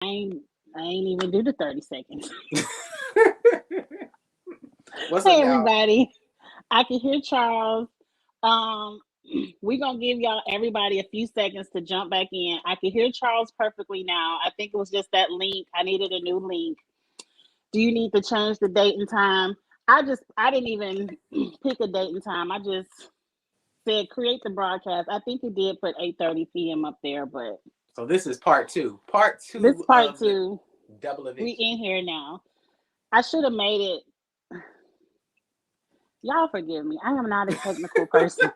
I ain't even do the 30 seconds. What's up, Hey y'all? everybody. I can hear Charles. Um we're gonna give y'all everybody a few seconds to jump back in. I can hear Charles perfectly now. I think it was just that link. I needed a new link. Do you need to change the date and time? I didn't even pick a date and time. I just said create the broadcast. I think it did put 8:30 p.m. up there, but So this is part two. Part this two part of the two, double we eviction. in here now. I should have made it. Y'all forgive me. I am not a technical person.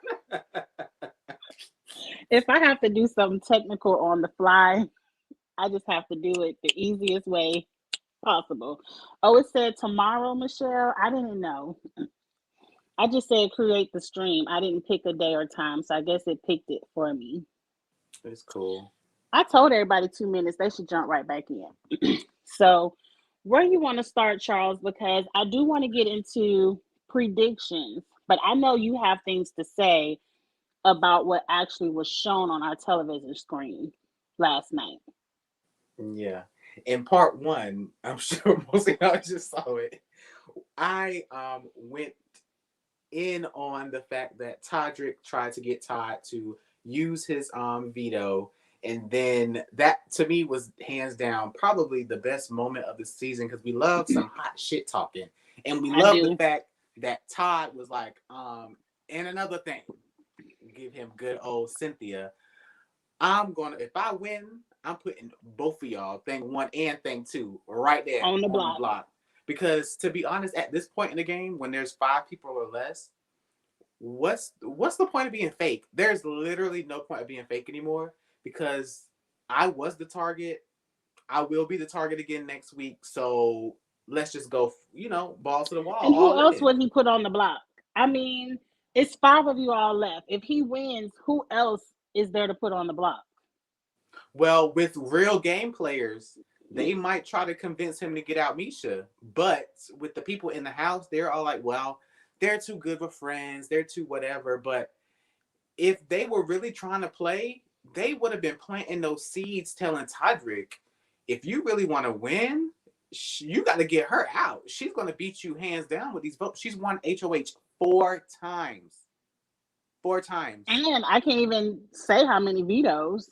If I have to do something technical on the fly, I just have to do it the easiest way possible. Oh, it said tomorrow, Michelle. I didn't know. I just said create the stream. I didn't pick a day or time, so I guess it picked it for me. It's cool. I told everybody 2 minutes. They should jump right back in. So, where you want to start, Charles? Because I do want to get into predictions, but I know you have things to say about what actually was shown on our television screen last night. Yeah. In part one, I'm sure most of y'all just saw it. I went in on the fact that Todrick tried to get Todd to use his veto, and then that to me was hands down probably the best moment of the season because we love some hot shit talking, and we I love the do. fact that Todd was like, and another thing, give him good old Cynthia. If I win, I'm putting both of y'all, thing one and thing two, right there On the on the block. block. Because to be honest, at this point in the game, when there's five people or less, what's the point of being fake? There's literally no point of being fake anymore because I was the target. I will be the target again next week. So let's just go, balls to the wall, And who all else in. would he put on the block? I mean, it's five of you all left. If he wins, who else is there to put on the block? Well, with real game players, they might try to convince him to get out Misha. But with the people in the house, they're all like, well, they're too good with friends. They're too whatever. But if they were really trying to play, they would have been planting those seeds telling Todrick, if you really want to win, you got to get her out. She's going to beat you hands down with these votes. She's won HOH 4 times. 4 times. And I can't even say how many vetoes.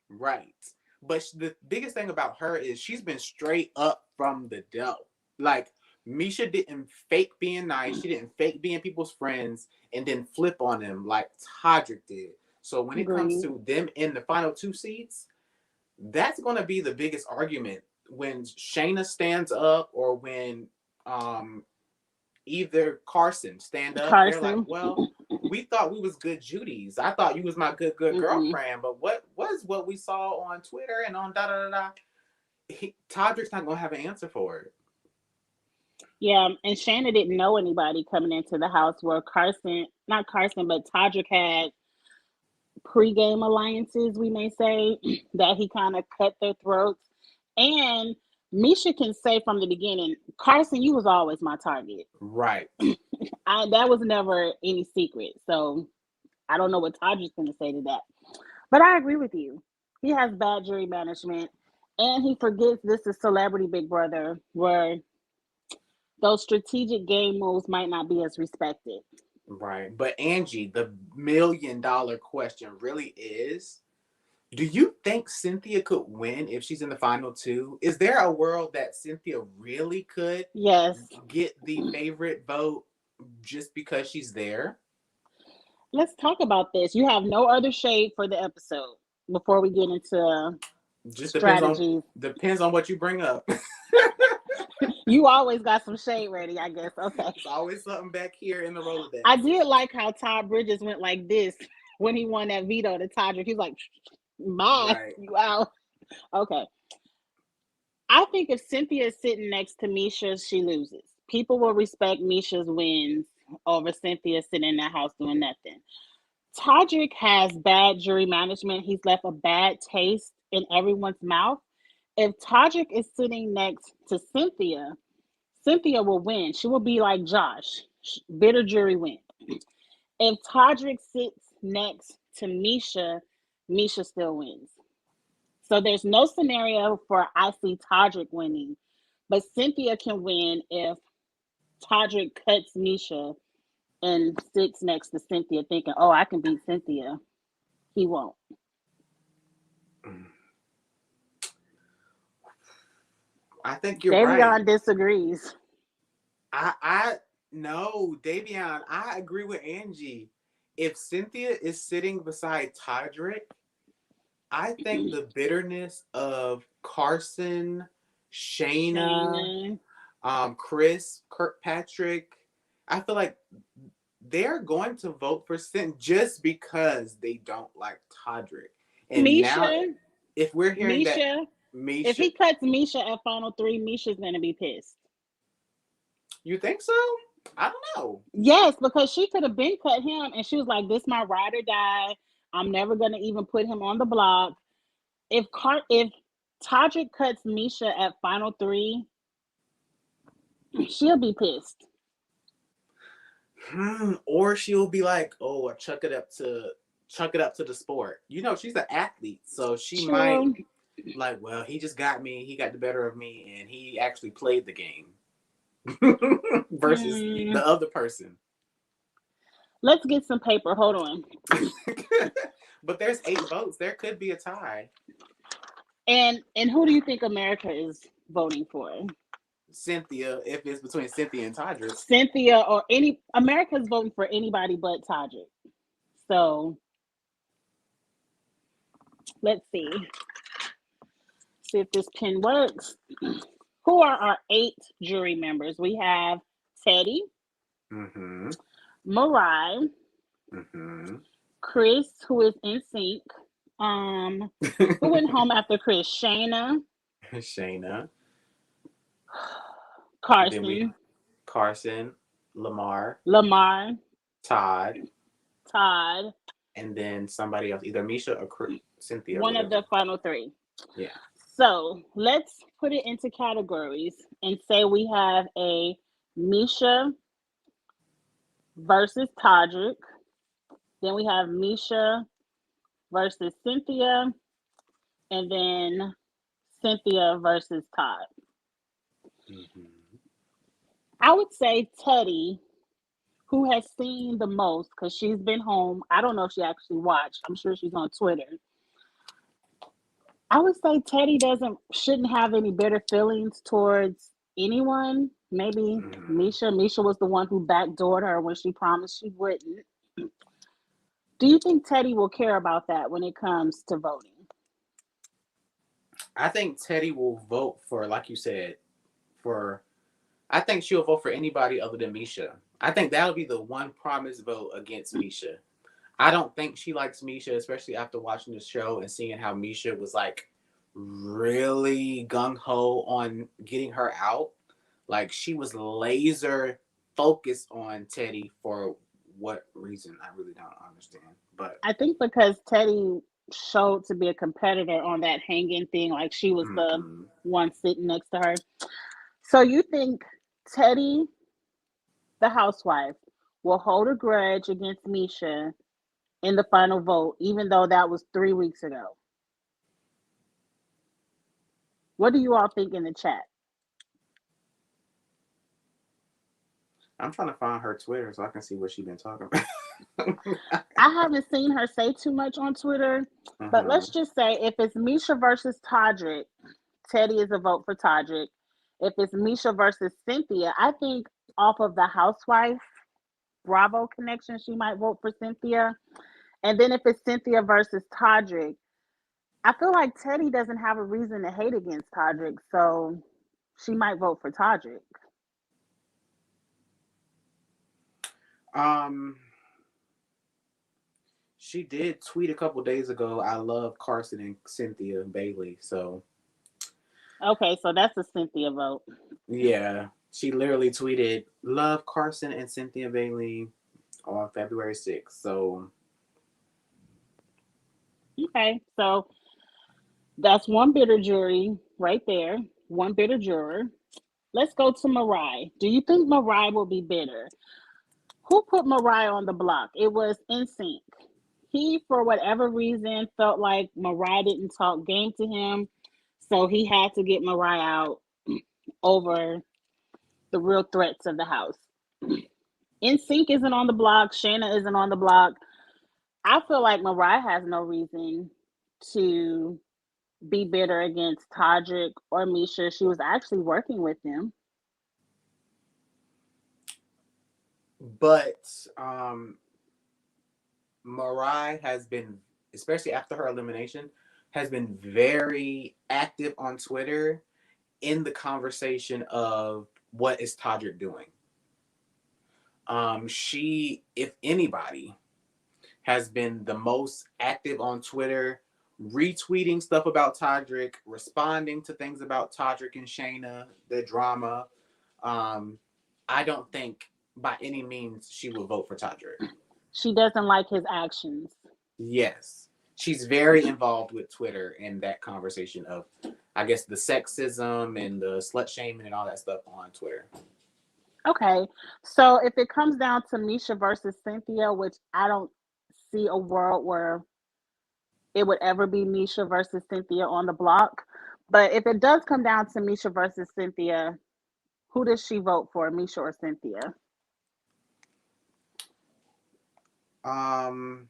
Right. But the biggest thing about her is she's been straight up from the dough. Like, Misha didn't fake being nice. She didn't fake being people's friends and then flip on them like Todrick did. So when it comes Agreed. to them in the final two seats, that's going to be the biggest argument when Shayna stands up or when um, either Carson stand up. They're like, Carson. well, we thought we was good Judies. I thought you was my good Mm-mm. girlfriend. But what was what we saw on Twitter and on da da da da? Todrick's not gonna have an answer for it. Yeah, and Shanna didn't know anybody coming into the house where Carson, not Carson, but Todrick had pre-game alliances, we may say, that he kind of cut their throats. And Misha can say from the beginning, Carson, you was always my target. Right. That was never any secret. So I don't know what Todrick's going to say to that. But I agree with you. He has bad jury management, and he forgets this is Celebrity Big Brother, where those strategic game moves might not be as respected. Right. But Angie, the $1 million question really is, do you think Cynthia could win if she's in the final two? Is there a world that Cynthia really could Yes. get the favorite vote just because she's there? Let's talk about this. You have no other shade for the episode before we get into Just strategies. depends on what you bring up. You always got some shade ready, I guess. Okay. It's always something back here in the I Rolodex. did like how Todd Bridges went like this when he won that veto to Todrick. He's like, bye, Right. you out. Okay. I think if Cynthia is sitting next to Misha, she loses. People will respect Misha's wins over Cynthia sitting in that house doing nothing. Todrick has bad jury management. He's left a bad taste in everyone's mouth. If Todrick is sitting next to Cynthia, Cynthia will win. She will be like Josh. Bitter jury win. If Todrick sits next to Misha, Misha still wins. So there's no scenario for I see Todrick winning, but Cynthia can win if Todrick cuts Misha and sits next to Cynthia thinking, oh, I can beat Cynthia. He won't. I think you're right. Davion disagrees. I no, Davion, I agree with Angie. If Cynthia is sitting beside Todrick, I think the bitterness of Carson, Shayna, Shayna. Chris, Kirkpatrick, I feel like they're going to vote for Cynthia just because they don't like Todrick. And now, Misha. if we're hearing that Misha. If Misha, he cuts Misha at final three, Misha's gonna be pissed. you think so? I don't know. Yes, because she could have been cut him, and she was like, "This my ride or die. I'm never gonna even put him on the block." If Todrick cuts Misha at final three, she'll be pissed. Or she'll be like, "Oh, I chuck it up to the sport." You know, she's an athlete, so she might True. like, well, he just got me. He got the better of me, and he actually played the game versus the other person. Let's get some paper. Hold on. But there's 8 votes. There could be a tie. And who do you think America is voting for? Cynthia, if it's between Cynthia and Todrick. Cynthia or America's voting for anybody but Todrick. So let's see. See if this pen works. Who are our 8 jury members? We have Teddy, Mariah, Chris, who is in sync. Who went home after Chris? Shayna, Carson, Lamar, Todd, and then somebody else, either Misha or Cynthia. One of the final 3. Yeah. So let's put it into categories and say we have a Misha versus Todrick. Then we have Misha versus Cynthia. And then Cynthia versus Todd. I would say Teddy, who has seen the most, because she's been home. I don't know if she actually watched. I'm sure she's on Twitter. I would say Teddy shouldn't have any bitter feelings towards anyone. Maybe Misha. Misha was the one who backdoored her when she promised she wouldn't. Do you think Teddy will care about that when it comes to voting? I think Teddy will vote for, like you said, I think she'll vote for anybody other than Misha. I think that'll be the one promised vote against Misha. I don't think she likes Misha, especially after watching the show and seeing how Misha was like really gung-ho on getting her out. Like she was laser focused on Teddy for what reason? I really don't understand. But I think because Teddy showed to be a competitor on that hanging thing, like she was the one sitting next to her. So you think Teddy, the housewife, will hold a grudge against Misha in the final vote, even though that was 3 weeks ago? What do you all think in the chat? I'm trying to find her Twitter so I can see what she's been talking about. I haven't seen her say too much on Twitter, but let's just say if it's Misha versus Todrick, Teddy is a vote for Todrick. If it's Misha versus Cynthia, I think off of the housewife Bravo connection, she might vote for Cynthia. And then if it's Cynthia versus Todrick, I feel like Teddy doesn't have a reason to hate against Todrick, so she might vote for Todrick. She did tweet a couple days ago, "I love Carson and Cynthia Bailey." So okay, so that's a Cynthia vote. Yeah, she literally tweeted, "Love Carson and Cynthia Bailey" on February 6th. So okay, so that's one bitter jury right there. One bitter juror. Let's go to Mariah. Do you think Mariah will be bitter? Who put Mariah on the block? It was NSYNC. He, for whatever reason, felt like Mariah didn't talk game to him, so he had to get Mariah out over the real threats of the house. NSYNC isn't on the block. Shayna isn't on the block. I feel like Mariah has no reason to be bitter against Todrick or Misha. She was actually working with them. But Mariah has been, especially after her elimination, has been very active on Twitter in the conversation of what is Todrick doing. She, if anybody, has been the most active on Twitter, retweeting stuff about Todrick, responding to things about Todrick and Shayna, the drama. Um, I don't think by any means she will vote for Todrick. She doesn't like his actions. Yes. She's very involved with Twitter and that conversation of, I guess, the sexism and the slut shaming and all that stuff on Twitter. Okay, so if it comes down to Misha versus Cynthia, which I don't see a world where it would ever be Misha versus Cynthia on the block, but if it does come down to Misha versus Cynthia, who does she vote for, Misha or Cynthia? Um,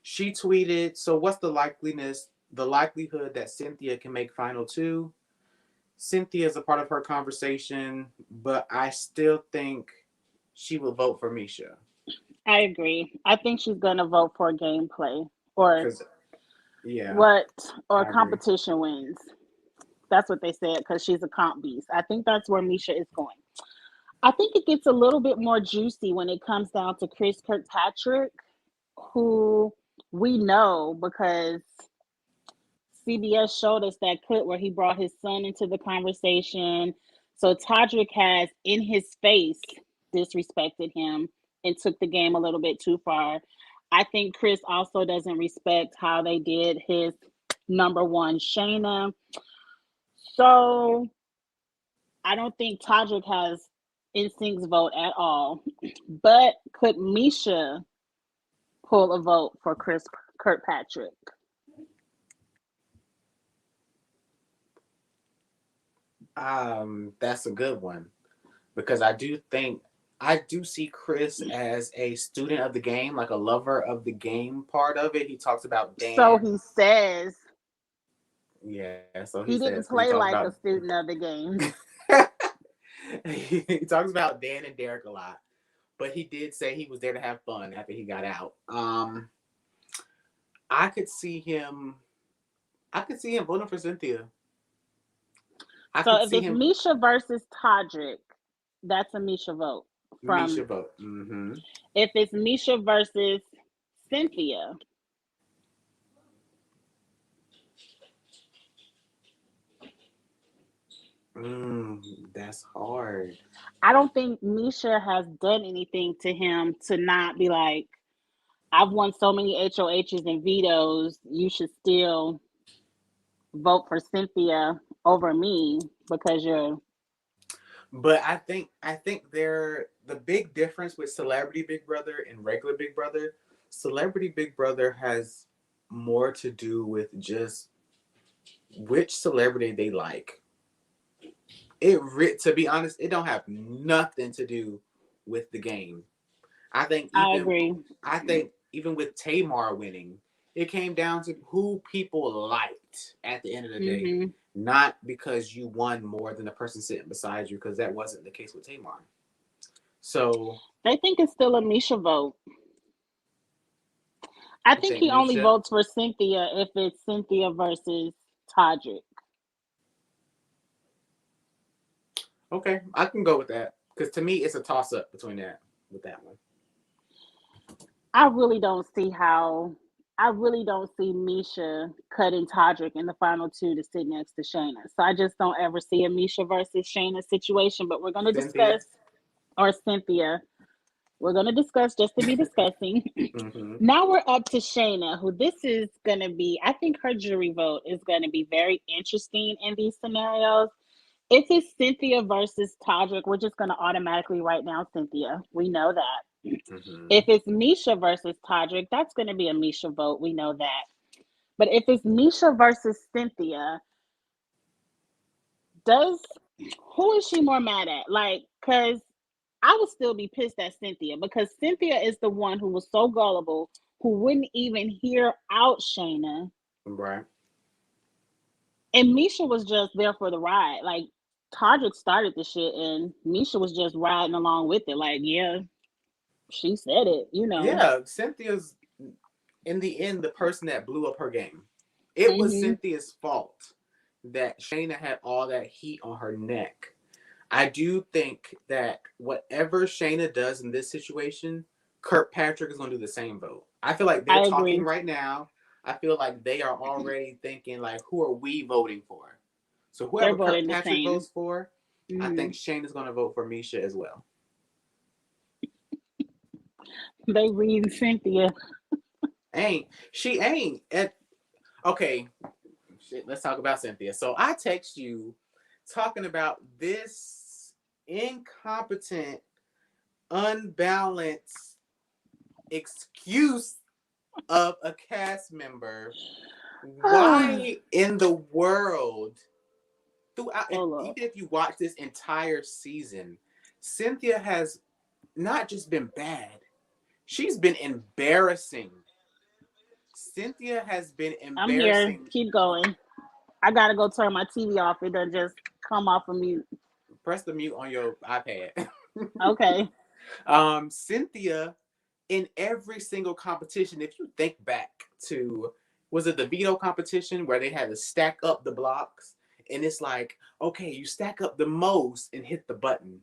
she tweeted, so what's the likelihood that Cynthia can make final two? Cynthia is a part of her conversation, but I still think she will vote for Misha. I agree. I think she's gonna vote for gameplay or Because, yeah, what or I agree. competition wins. That's what they said because she's a comp beast. I think that's where Misha is going. I think it gets a little bit more juicy when it comes down to Chris Kirkpatrick, who we know because CBS showed us that clip where he brought his son into the conversation. So Todrick has, in his face, disrespected him and took the game a little bit too far. I think Chris also doesn't respect how they did his number one, Shayna. So I don't think Todrick has instincts vote at all. But could Misha pull a vote for Chris Kirkpatrick? That's a good one because I do see Chris as a student of the game, like a lover of the game part of it. He talks about So Dan. he says Yeah, so he he says because didn't he talks play about like a student of the game. he talks about Dan and Derek a lot, but he did say he was there to have fun after he got out. I could see him. I could see him voting for Cynthia. I So could if see it's him Misha versus Todrick, that's a Misha vote. Misha From vote. Mm-hmm. if it's Misha versus Cynthia, That's hard. I don't think Misha has done anything to him to not be like, I've won so many HOHs and vetoes. You should still vote for Cynthia over me because you're. But I think they're the big difference with Celebrity Big Brother and regular Big Brother. Celebrity Big Brother has more to do with just which celebrity they like. To be honest, it don't have nothing to do with the game. I think I even agree. I think even with Tamar winning, it came down to who people liked at the end of the day, Hmm. not because you won more than the person sitting beside you, because that wasn't the case with Tamar. So They think it's still a Misha vote. I you think think he only Misha? votes for Cynthia if it's Cynthia versus Todrick. Okay, I can go with that because to me it's a toss up between that with that one. I really don't see how. I really don't see Misha cutting Todrick in the final two to sit next to Shayna. So I just don't ever see a Misha versus Shayna situation. But we're going to Cynthia. discuss, or Cynthia, we're going to discuss just to be discussing. Mm-hmm. Now we're up to Shayna, who this is going to be, I think her jury vote is going to be very interesting in these scenarios. If it's Cynthia versus Todrick, we're just going to automatically write down Cynthia. We know that. If it's Misha versus Todrick, that's going to be a Misha vote. We know that. But if it's Misha versus Cynthia, does who is she more mad at? Like, because I would still be pissed at Cynthia because Cynthia is the one who was so gullible, who wouldn't even hear out Shayna. Right. And Misha was just there for the ride. Like, Todrick started the shit, and Misha was just riding along with it. Like, yeah, she said it, you know. Yeah, Cynthia's in the end the person that blew up her game. It was Mm-hmm. Cynthia's fault that Shayna had all that heat on her neck. I do think that whatever Shayna does in this situation, Kirkpatrick is going to do the same vote. I feel like they're I talking agree. right now. I feel like they are already thinking like, who are we voting for? So They're whoever voting the Kirkpatrick same. votes for, I Mm-hmm. think Shayna's going to vote for Misha as well. They read Cynthia. Ain't she ain't at okay? Shit, let's talk about Cynthia. So I text you talking about this incompetent, unbalanced excuse of a cast member. Oh, Why in the world, throughout, Lord. even if you watch this entire season, Cynthia has not just been bad, she's been embarrassing. Cynthia has been I'm here. embarrassing. Keep going. I gotta go turn my TV off. It doesn't just come off of mute. Press the mute on your iPad. Okay. Cynthia, in every single competition, if you think back to, was it the veto competition where they had to stack up the blocks? And it's like, okay, you stack up the most and hit the button.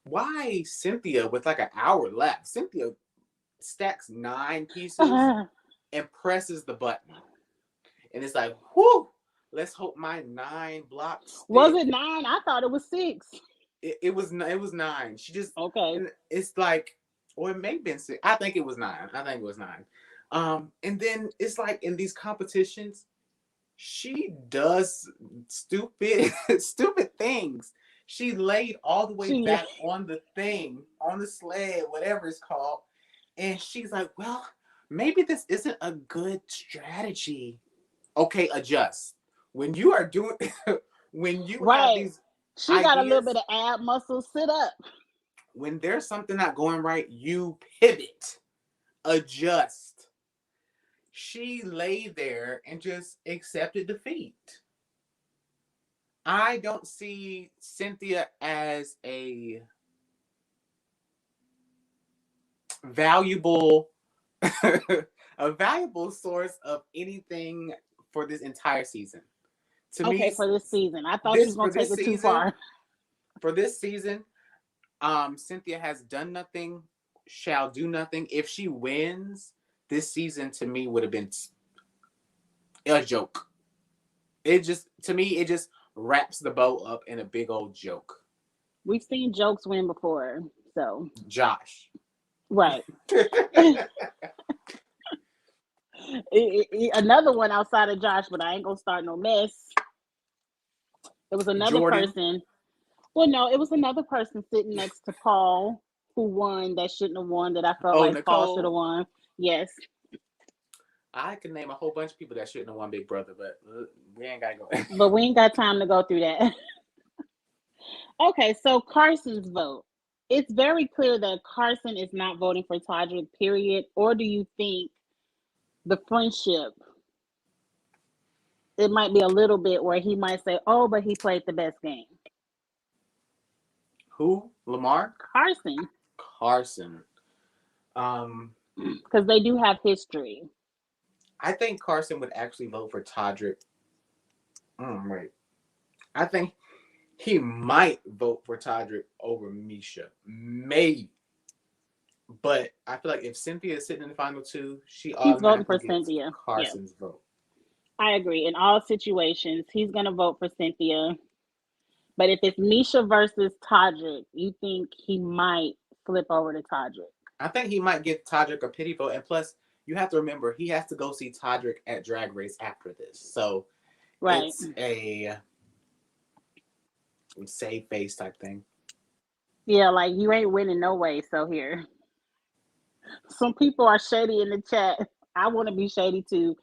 Why Cynthia, with like an hour left, Cynthia stacks 9 pieces and presses the button. And it's like, whoo, let's hope my 9 blocks Was stick. it 9? I thought it was 6. It was 9. She just, Okay. and it's like, or it may have been 6. I think it was 9. I think it was 9. And then it's like in these competitions, she does stupid stupid things. She laid all the way She back on the thing, on the sled, whatever it's called, and she's like, well, maybe this isn't a good strategy. Okay, adjust. When you are doing when you have right. these She got a little bit ideas, of ab muscle. Sit up. when there's something not going right, you pivot, adjust. She lay there and just accepted defeat. I don't see Cynthia as valuable a valuable source of anything for this entire season. To Okay, me, for this season. I thought you was this gonna for take this it too season, far. for this season, Cynthia has done nothing, shall do nothing. If she wins, this season to me would have been a joke. It just, to me, it just wraps the bow up in a big old joke. We've seen jokes win before, so Josh. right. Another one outside of Josh, but I ain't gonna start no mess. It was another Jordan. person. Well, no, it was another person sitting next to Paul who won that shouldn't have won that I felt Oh, like Paul should have Nicole. won. Yes. I can name a whole bunch of people that shouldn't have won Big Brother, but we ain't gotta go. But we ain't got time to go through that. Okay, so Carson's vote. It's very clear that Carson is not voting for Todrick, period. Or do you think the friendship, it might be a little bit where he might say, oh, but he played the best game? Who? Lamar? Carson, Carson. Um, because they do have history. I think Carson would actually vote for Todrick. Wait. I think he might vote for Todrick over Misha. Maybe. But I feel like if Cynthia is sitting in the final 2, she He's voting for automatically gets Cynthia. Yeah, Carson's vote. I agree. In all situations, he's going to vote for Cynthia. But if it's Misha versus Todrick, you think he might flip over to Todrick? I think he might give Todrick a pity vote. And plus, you have to remember, he has to go see Todrick at Drag Race after this. So Right. it's a save face type thing. Yeah, like you ain't winning no way. So here. Some people are shady in the chat. I want to be shady too.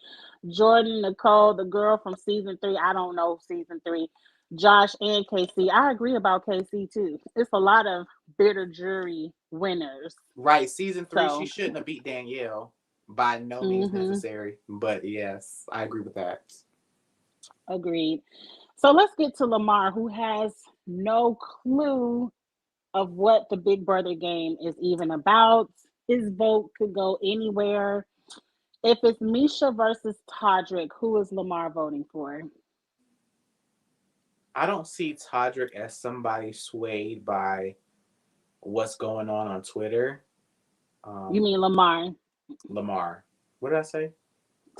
Jordan, Nicole, the girl from season 3. I don't know season 3. Josh and KC. I agree about KC too. It's a lot of bitter jury winners. Right, season 3, she So, shouldn't have beat Danielle. By no means hmm necessary. But yes, I agree with that. agreed. So let's get to Lamar, who has no clue of what the Big Brother game is even about. His vote could go anywhere. If it's Misha versus Todrick, who is Lamar voting for? I don't see Todrick as somebody swayed by what's going on Twitter. You Um, mean Lamar? Lamar. What did I say?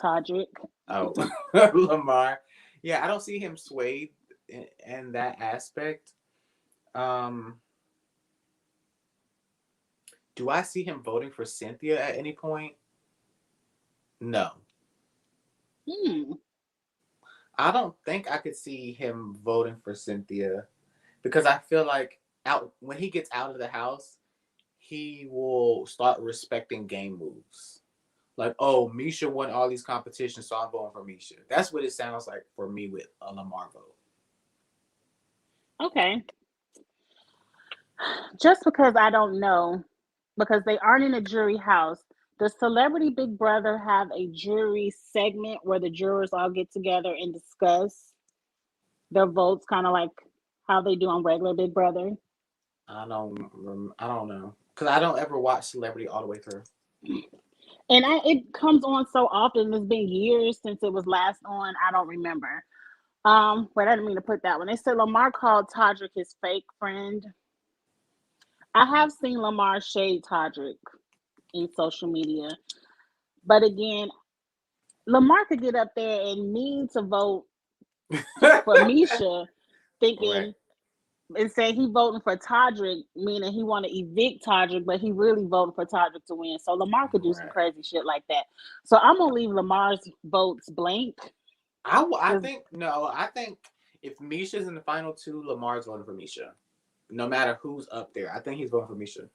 Todrick. Oh, Lamar. Yeah, I don't see him swayed in that aspect. Um, do I see him voting for Cynthia at any point? No. Hmm. I don't think I could see him voting for Cynthia because I feel like out when he gets out of the house, he will start respecting game moves. Like, oh, Misha won all these competitions, so I'm voting for Misha. That's what it sounds like for me with a Lamar vote. Okay. Just because I don't know, because they aren't in a jury house, does Celebrity Big Brother have a jury segment where the jurors all get together and discuss their votes, kind of like how they do on regular Big Brother? I don't know because I don't ever watch Celebrity all the way through. And it comes on so often. It's been years since it was last on. I don't remember. But I didn't mean to put that one. They said Lamar called Todrick his fake friend. I have seen Lamar shade Todrick in social media, but again, Lamar could get up there and mean to vote for Misha, Right, thinking and say he voting for Todrick, meaning he want to evict Todrick, but he really voting for Todrick to win. So Lamar could do some right. crazy shit like that. So I'm gonna leave Lamar's votes blank I because think no. I think if Misha's in the final two, Lamar's voting for Misha. No matter who's up there, I think he's voting for Misha.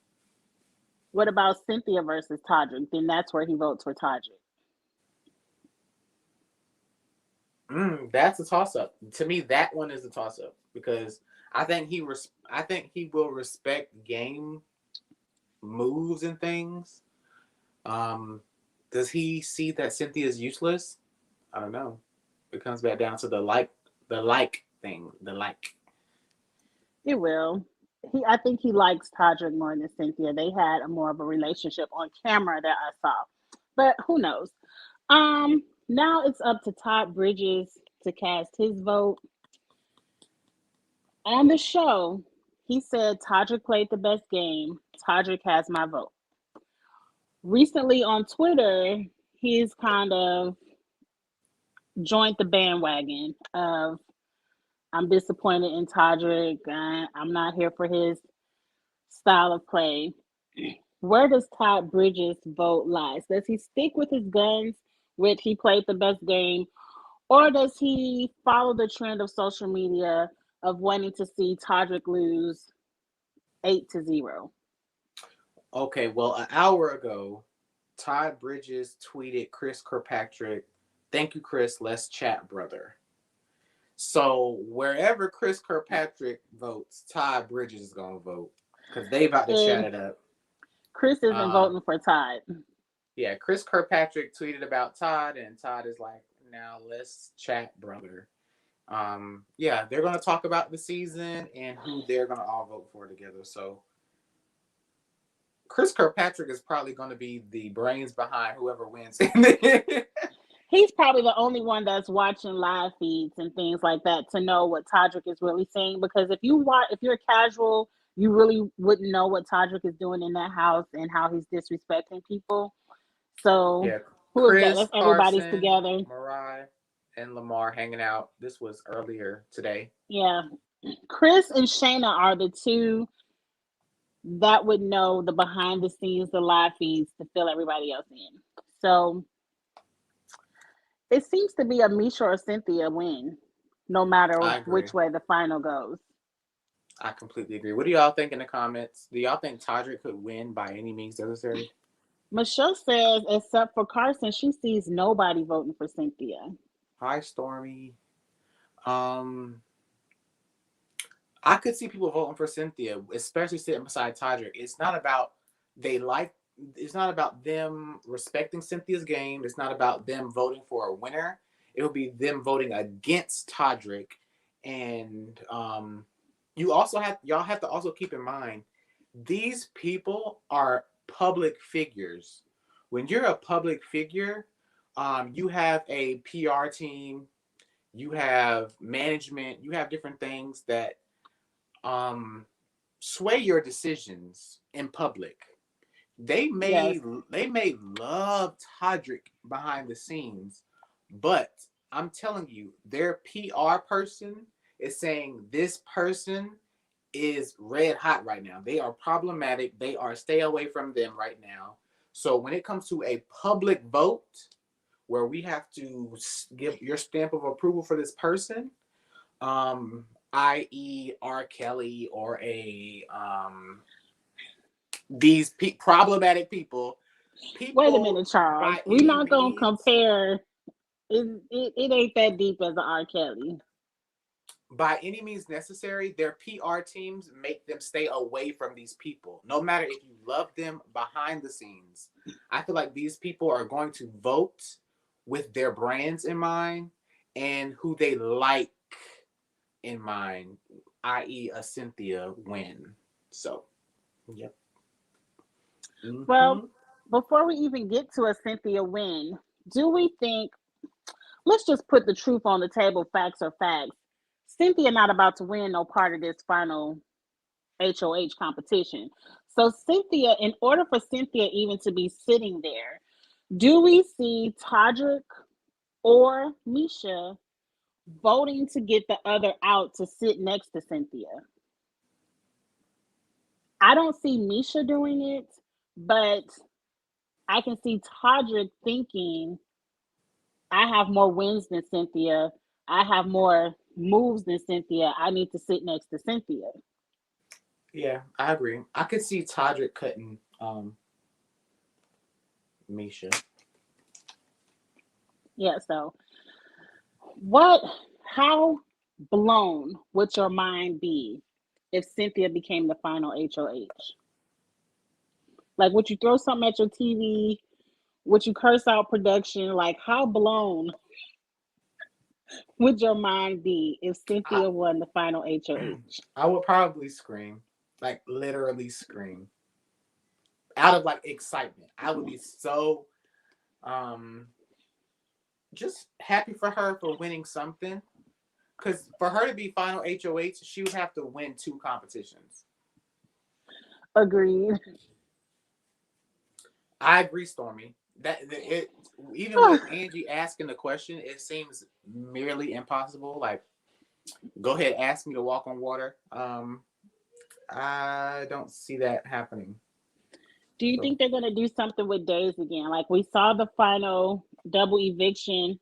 what about Cynthia versus Todrick? Then that's where he votes for Todrick. That's a toss up. To me, that one is a toss up because I think he will respect game moves and things. Um, does he see that Cynthia is useless? I don't know. It comes back down to the like thing, the like. It will. I think he likes Todrick more than Cynthia. They had a more of a relationship on camera that I saw, but who knows? Now it's up to Todd Bridges to cast his vote on the show. He said Todrick played the best game. Todrick has my vote. Recently on Twitter, he's kind of joined the bandwagon of I'm disappointed in Todrick. I'm not here for his style of play. Where does Todd Bridges' vote lie? Does he stick with his guns, with he played the best game, or does he follow the trend of social media of wanting to see Todrick lose 8-0? Okay, well, an hour ago, Todd Bridges tweeted Chris Kirkpatrick, "Thank you, Chris. Let's chat, brother." So wherever Chris Kirkpatrick votes, Todd Bridges is gonna vote because they about to chat And it up. Chris isn't Um, voting for Todd. yeah, Chris Kirkpatrick tweeted about Todd, and Todd is like, "Now let's chat, brother." Yeah, they're gonna talk about the season and who they're gonna all vote for together. So Chris Kirkpatrick is probably gonna be the brains behind whoever wins. He's probably the only one that's watching live feeds and things like that to know what Todrick is really saying. Because if you're casual, you really wouldn't know what Todrick is doing in that house and how he's disrespecting people. So Yeah, who is that? Chris, That's everybody's Carson, together. Mariah, and Lamar hanging out. This was earlier today. Yeah. Chris and Shayna are the two that would know the behind the scenes, the live feeds to fill everybody else in. So it seems to be a Misha or Cynthia win, no matter I agree. which way the final goes. I completely agree. What do y'all think in the comments? Do y'all think Todrick could win by any means necessary? Michelle says, except for Carson, she sees nobody voting for Cynthia. Hi, Stormy. Um, I could see people voting for Cynthia, especially sitting beside Todrick. They like. It's not about them respecting Cynthia's game. It's not about them voting for a winner. It will be them voting against Todrick, and y'all have to also keep in mind these people are public figures. When you're a public figure, you have a PR team, you have management, you have different things that um, sway your decisions in public. They Yes. may they may love Todrick behind the scenes, but I'm telling you, their PR person is saying this person is red hot right now. They are problematic. They are stay away from them right now. So when it comes to a public vote where we have to give your stamp of approval for this person, i.e., R. Kelly or a problematic Wait a people minute, Charles. by We're any not gonna means, compare. It ain't that deep as R. Kelly. necessary, their PR teams make them stay away from these people. No matter if you love them behind the scenes, I feel like these people are going to vote with their brands in mind and who they like in mind, i.e., a Cynthia win. So, yep. Well, Mm-hmm. before we even get to a Cynthia win, do we think? Let's just put the truth on the table. Facts are facts. Cynthia not about to win no part of this final HOH competition. So Cynthia, in order for Cynthia even to be sitting there, do we see Todrick or Misha voting to get the other out to sit next to Cynthia? I don't see Misha doing it, but I can see Todrick thinking, I have more wins than Cynthia. I have more moves than Cynthia. I need to sit next to Cynthia. Yeah, I agree. I could see Todrick cutting Misha. Yeah, so what, how blown would your mind be if Cynthia became the final HOH? Like, would you throw something at your TV? Would you curse out production? Like, how blown would your mind be if I Cynthia won the final HOH? I would probably scream, like literally scream, out of like excitement. I would be so um just happy for her for winning something. Because for her to be final HOH, she would have to win two competitions. Agreed. I agree, Stormy. It even with Angie asking the question, it seems merely impossible. Like, go ahead, ask me to walk on water. I don't see that happening. Do you So, think they're going to do something with days again? Like we saw the final double eviction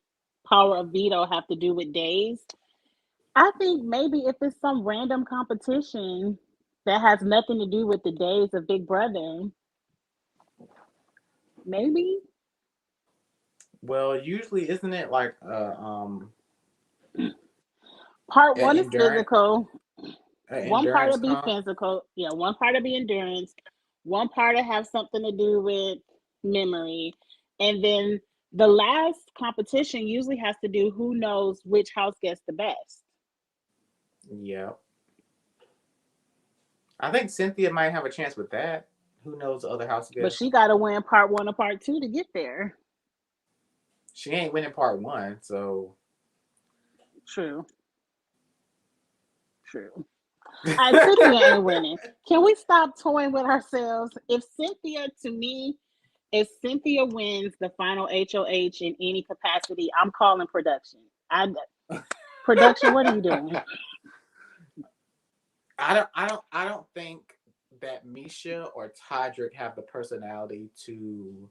power of veto have to do with days. I think maybe if it's some random competition that has nothing to do with the days of Big Brother, maybe well, usually isn't it like part an one is endurance physical, one part endurance will be comp? physical, yeah, one part will be endurance, one part will have something to do with memory, and then the last competition usually has to do who knows which house gets the best. Yeah, I think Cynthia might have a chance with that. Who knows the other house But guest? she got to win part one or part two to get there. She ain't winning part one, so True, true. All right, Cynthia ain't winning. Can we stop toying with ourselves? If Cynthia, to me, if Cynthia wins the final HOH in any capacity, I'm calling production. I production. What are you doing? I don't think that Misha or Todrick have the personality to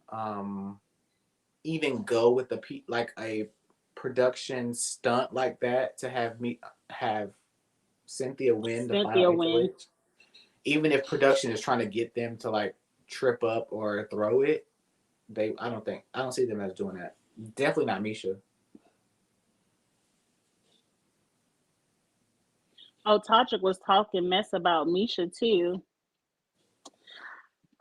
um even go with like a production stunt like that to have Cynthia win the final Cynthia win. HOH. Even if production is trying to get them to like trip up or throw it, I don't see them as doing that. Definitely not Misha. Oh, Todrick was talking mess about Misha too.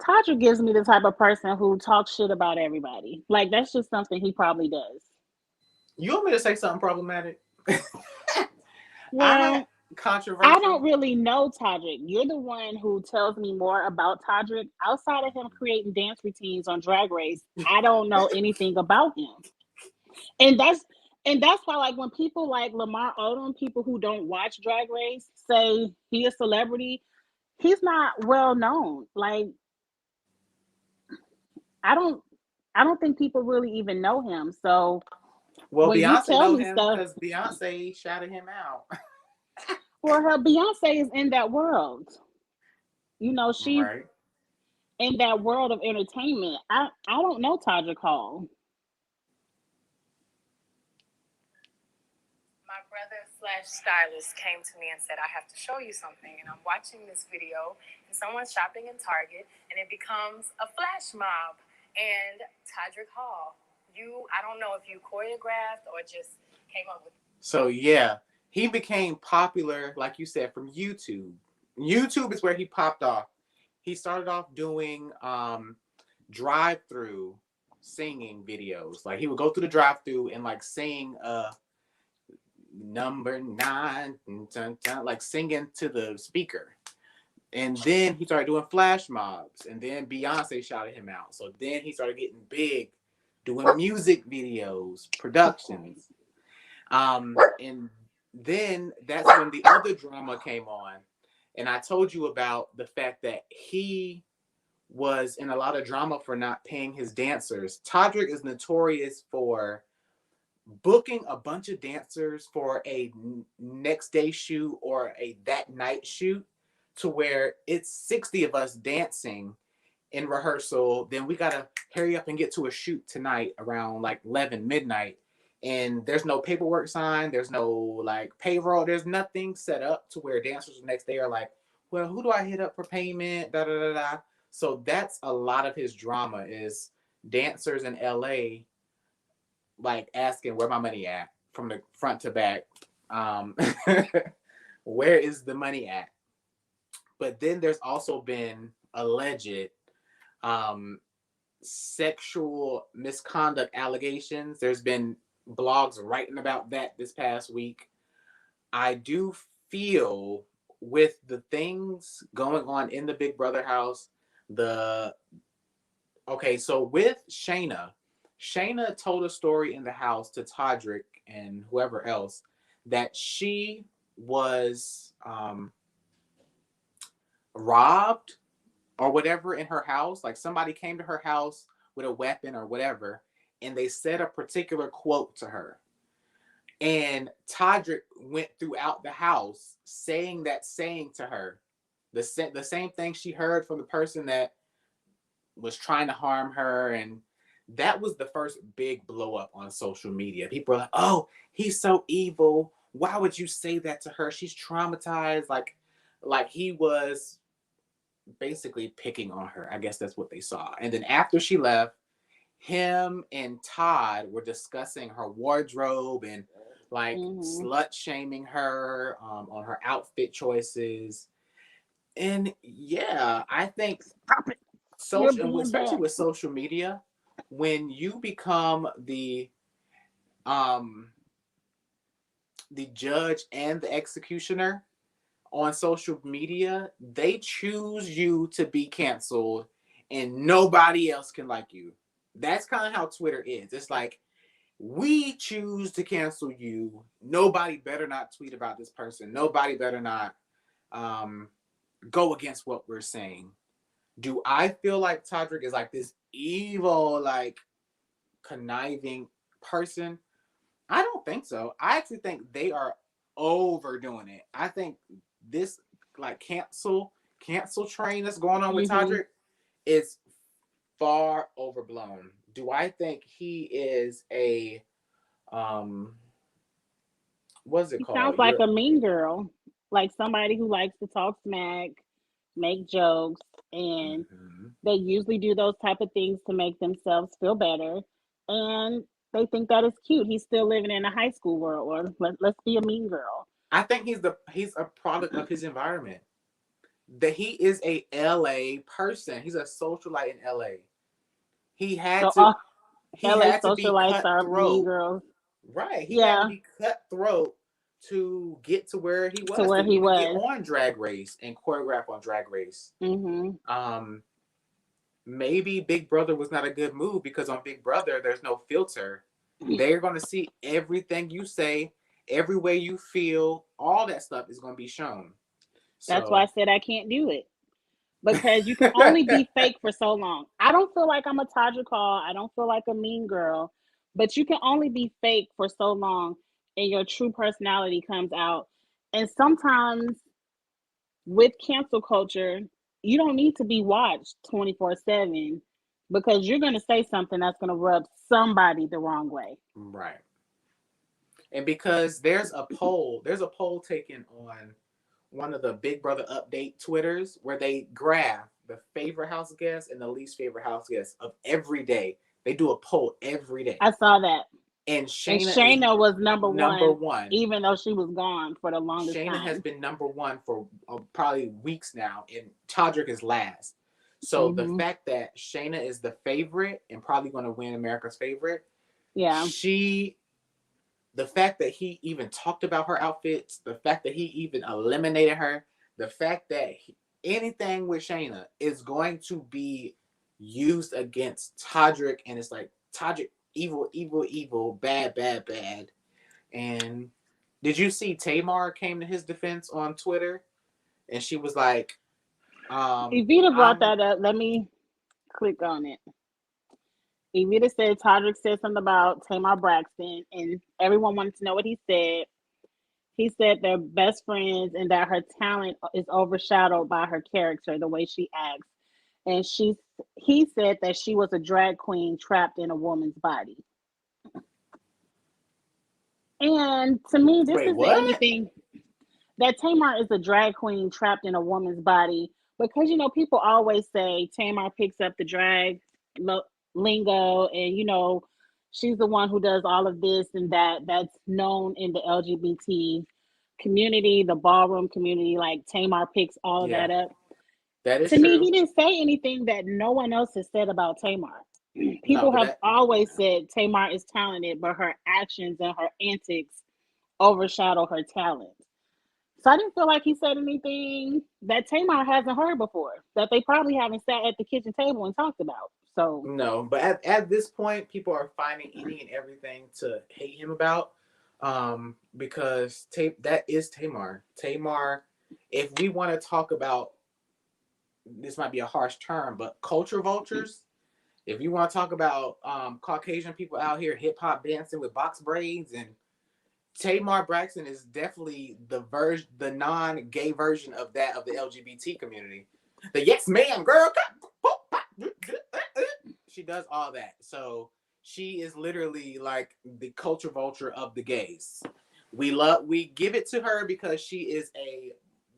Todrick gives me the type of person who talks shit about everybody. Like that's just something he probably does. You want me to say something problematic? I Well, I don't controversial. really know Todrick. You're the one who tells me more about Todrick. Outside of him creating dance routines on Drag Race, I don't know anything about him. And that's why, like, when people like Lamar Odom, people who don't watch Drag Race, say he a celebrity, he's not well known. Like, I don't I don't think people really even know him. So Well, when you Beyonce tell know me him stuff, because Beyonce shouted him out. well, her Beyonce is in that world. You know, she's Right. in that world of entertainment. I don't know Todrick Hall. My brother slash stylist came to me and said, I have to show you something. And I'm watching this video, and someone's shopping in Target, and it becomes a flash mob. And Todrick Hall, I don't know if you choreographed or just came up with. So yeah, he became popular, like you said, from YouTube. YouTube is where he popped off. He started off doing drive-through singing videos. Like he would go through the drive-through and like sing number nine, like singing to the speaker. And then he started doing flash mobs, and then Beyonce shouted him out. So then he started getting big, doing music videos, Of course. productions. And then that's when the other drama came on. And I told you about the fact that he was in a lot of drama for not paying his dancers. Todrick is notorious for booking a bunch of dancers for a next day shoot or a that night shoot to where it's 60 of us dancing in rehearsal. Then we gotta hurry up and get to a shoot tonight around like 11 midnight. And there's no paperwork signed, there's no like payroll, there's nothing set up to where dancers the next day are like, well, who do I hit up for payment? Da da da da. So that's a lot of his drama is dancers in LA like asking where my money at from the front to back. Um, where is the money at? But then there's also been alleged um, sexual misconduct allegations. There's been blogs writing about that this past week. I do feel with the things going on in the Big Brother house, the okay, so with Shayna told a story in the house to Todrick and whoever else that she was robbed or whatever in her house. Like somebody came to her house with a weapon or whatever, and they said a particular quote to her. And Todrick went throughout the house saying that saying to her, the same thing she heard from the person that was trying to harm her. And that was the first big blow up on social media. People are like, oh, he's so evil. Why would you say that to her? She's traumatized. Like he was basically picking on her. I guess that's what they saw. And then after she left, him and Todd were discussing her wardrobe and like Mm-hmm. slut shaming her on her outfit choices. And yeah, I think Stop it. You're social, and being especially bad. with social media, when you become um the judge and the executioner on social media, they choose you to be canceled and nobody else can like you. That's kind of how Twitter is. It's like we choose to cancel you. Nobody better not tweet about this person. Nobody better not um, go against what we're saying. Do I feel like Todrick is like this evil, like conniving person? I don't think so. I actually think they are overdoing it. I think this like cancel train that's going on with Mm-hmm. Todrick is far overblown. Do I think he is a um what's it He called? sounds like a mean girl, like somebody who likes to talk smack, make jokes, and Mm-hmm. they usually do those type of things to make themselves feel better. And they think that is cute. He's still living in a high school world, or let's be a mean girl. I think he's a product of his environment. That he is a LA person. He's a socialite in LA. He had So to all he LA had to be socialites are mean cutthroat. girthroat. Right. He had to Yeah, be cutthroat to get to where he to was, where to he even get was. on Drag Race and choreograph on Drag Race. Hmm. Um, Maybe Big Brother was not a good move because on Big Brother there's no filter. They're gonna see everything you say, every way you feel, all that stuff is gonna be shown. That's why I So said I can't do it, because you can only be fake for so long. I don't feel like I'm a Todrick Hall. I don't feel like a mean girl, but you can only be fake for so long, and your true personality comes out. And sometimes with cancel culture, you don't need to be watched 24/7, because you're going to say something that's going to rub somebody the wrong way. right. And because there's a poll taken on one of the Big Brother update Twitters where they graph the favorite house guests and the least favorite house guests of every day. They do a poll every day. I saw that. And And Shayna is Shayna was number number one, one. even though she was gone for the longest Shayna has time. been number one for probably weeks now, and Todrick is last. So the Hmm. fact that Shayna is the favorite and probably going to win America's favorite, Yeah. she the fact that he even talked about her outfits, the fact that he even eliminated her, the fact that anything with Shayna is going to be used against Todrick, and it's like Todrick, evil, evil, evil, bad, bad, bad. And did you see Tamar came to his defense on Twitter, and she was like, Evita brought "I'm that up. Let me click on it. Evita said Todrick said something about Tamar Braxton, and everyone wanted to know what he said. He said they're best friends and that her talent is overshadowed by her character, the way she acts. And he said that she was a drag queen trapped in a woman's body. And to me, this wait, is the what? only thing, that Tamar is a drag queen trapped in a woman's body, because people always say Tamar picks up the drag lingo, and she's the one who does all of this and that, that's known in the LGBT community, the ballroom community. Like, Tamar picks all of Yeah, that up. that is To me, true. he didn't say anything that no one else has said about Tamar. No, People but have that always said Tamar is talented, but her actions and her antics overshadow her talent. So I didn't feel like he said anything that Tamar hasn't heard before, that they probably haven't sat at the kitchen table and talked about. So, no, but at this point, people are finding any and everything to hate him about, because that is Tamar. Tamar, if we want to talk about, this might be a harsh term, but culture vultures. If you want to talk about Caucasian people out here hip hop dancing with box braids, and Tamar Braxton is definitely the non-gay version of that of the LGBT community. The yes ma'am girl, she does all that. So she is literally like the culture vulture of the gays. We give it to her because she is a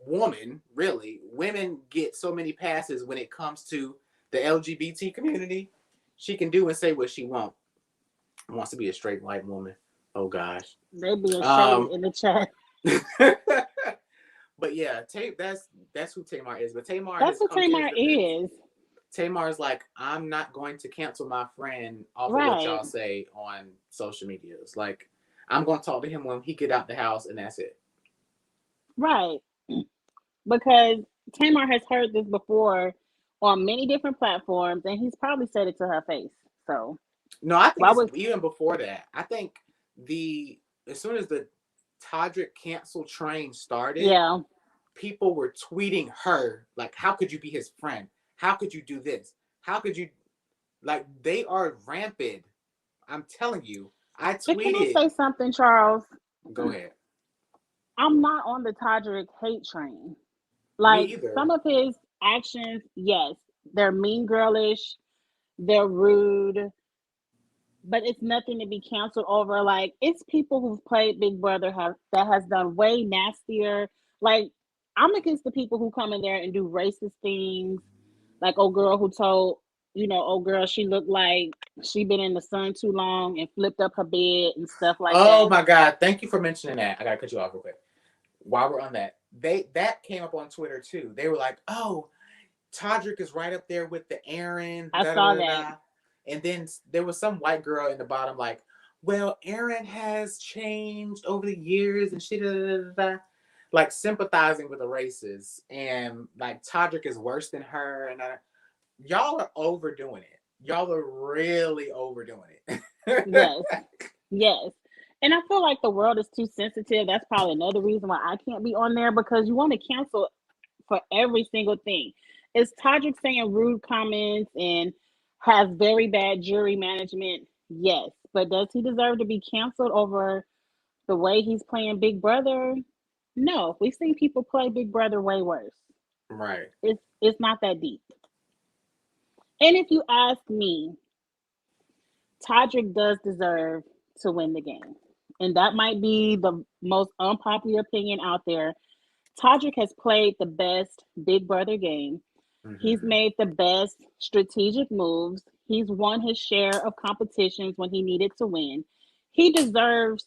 woman. Really, women get so many passes when it comes to the LGBT community. She can do and say what she wants to be a straight white woman. Oh gosh. they being shaded Um, in the chat. but yeah, that's who Tamar is. But Tamar That's has what come to his Tamar defense. is. Tamar's like, I'm not going to cancel my friend off of what Right. y'all say on social medias. Like, I'm going to talk to him when he get out the house, and that's it. Right. Because Tamar has heard this before on many different platforms, and he's probably said it to her face. So, No, I think why it's would, even before that. I think the as soon as the Todrick cancel train started, yeah. people were tweeting her like, "How could you be his friend? How could you do this? How could you?" Like, they are rampant. I'm telling you. I But can I tweeted. say something, Charles? Go ahead. I'm not on the Todrick hate train. Me Like, some either. of his actions, yes, they're mean girlish, they're rude, but it's nothing to be canceled over. Like, it's people who've played Big Brother that has done way nastier. Like, I'm against the people who come in there and do racist things, like old girl who told, old girl she looked like she been in the sun too long and flipped up her bed and stuff like Oh that. my God! Thank you for mentioning that. I gotta cut you off real quick. While we're on that, that came up on Twitter too. They were like, "Oh, Todrick is right up there with the Aaron." I Da, da, saw da, that. da. And then there was some white girl in the bottom like, "Well, Aaron has changed over the years and she da, da, da, da." Like sympathizing with the racists and like Todrick is worse than her and y'all are overdoing it. Y'all are really overdoing it. Yes. Yes. And I feel like the world is too sensitive. That's probably another reason why I can't be on there, because you want to cancel for every single thing. Is Todrick saying rude comments and has very bad jury management? Yes. But does he deserve to be canceled over the way he's playing Big Brother? No. We've seen people play Big Brother way worse. Right. It's not that deep. And if you ask me, Todrick does deserve to win the game. And that might be the most unpopular opinion out there. Todrick has played the best Big Brother game. He's Mm-hmm. made the best strategic moves. He's won his share of competitions when he needed to win. He deserves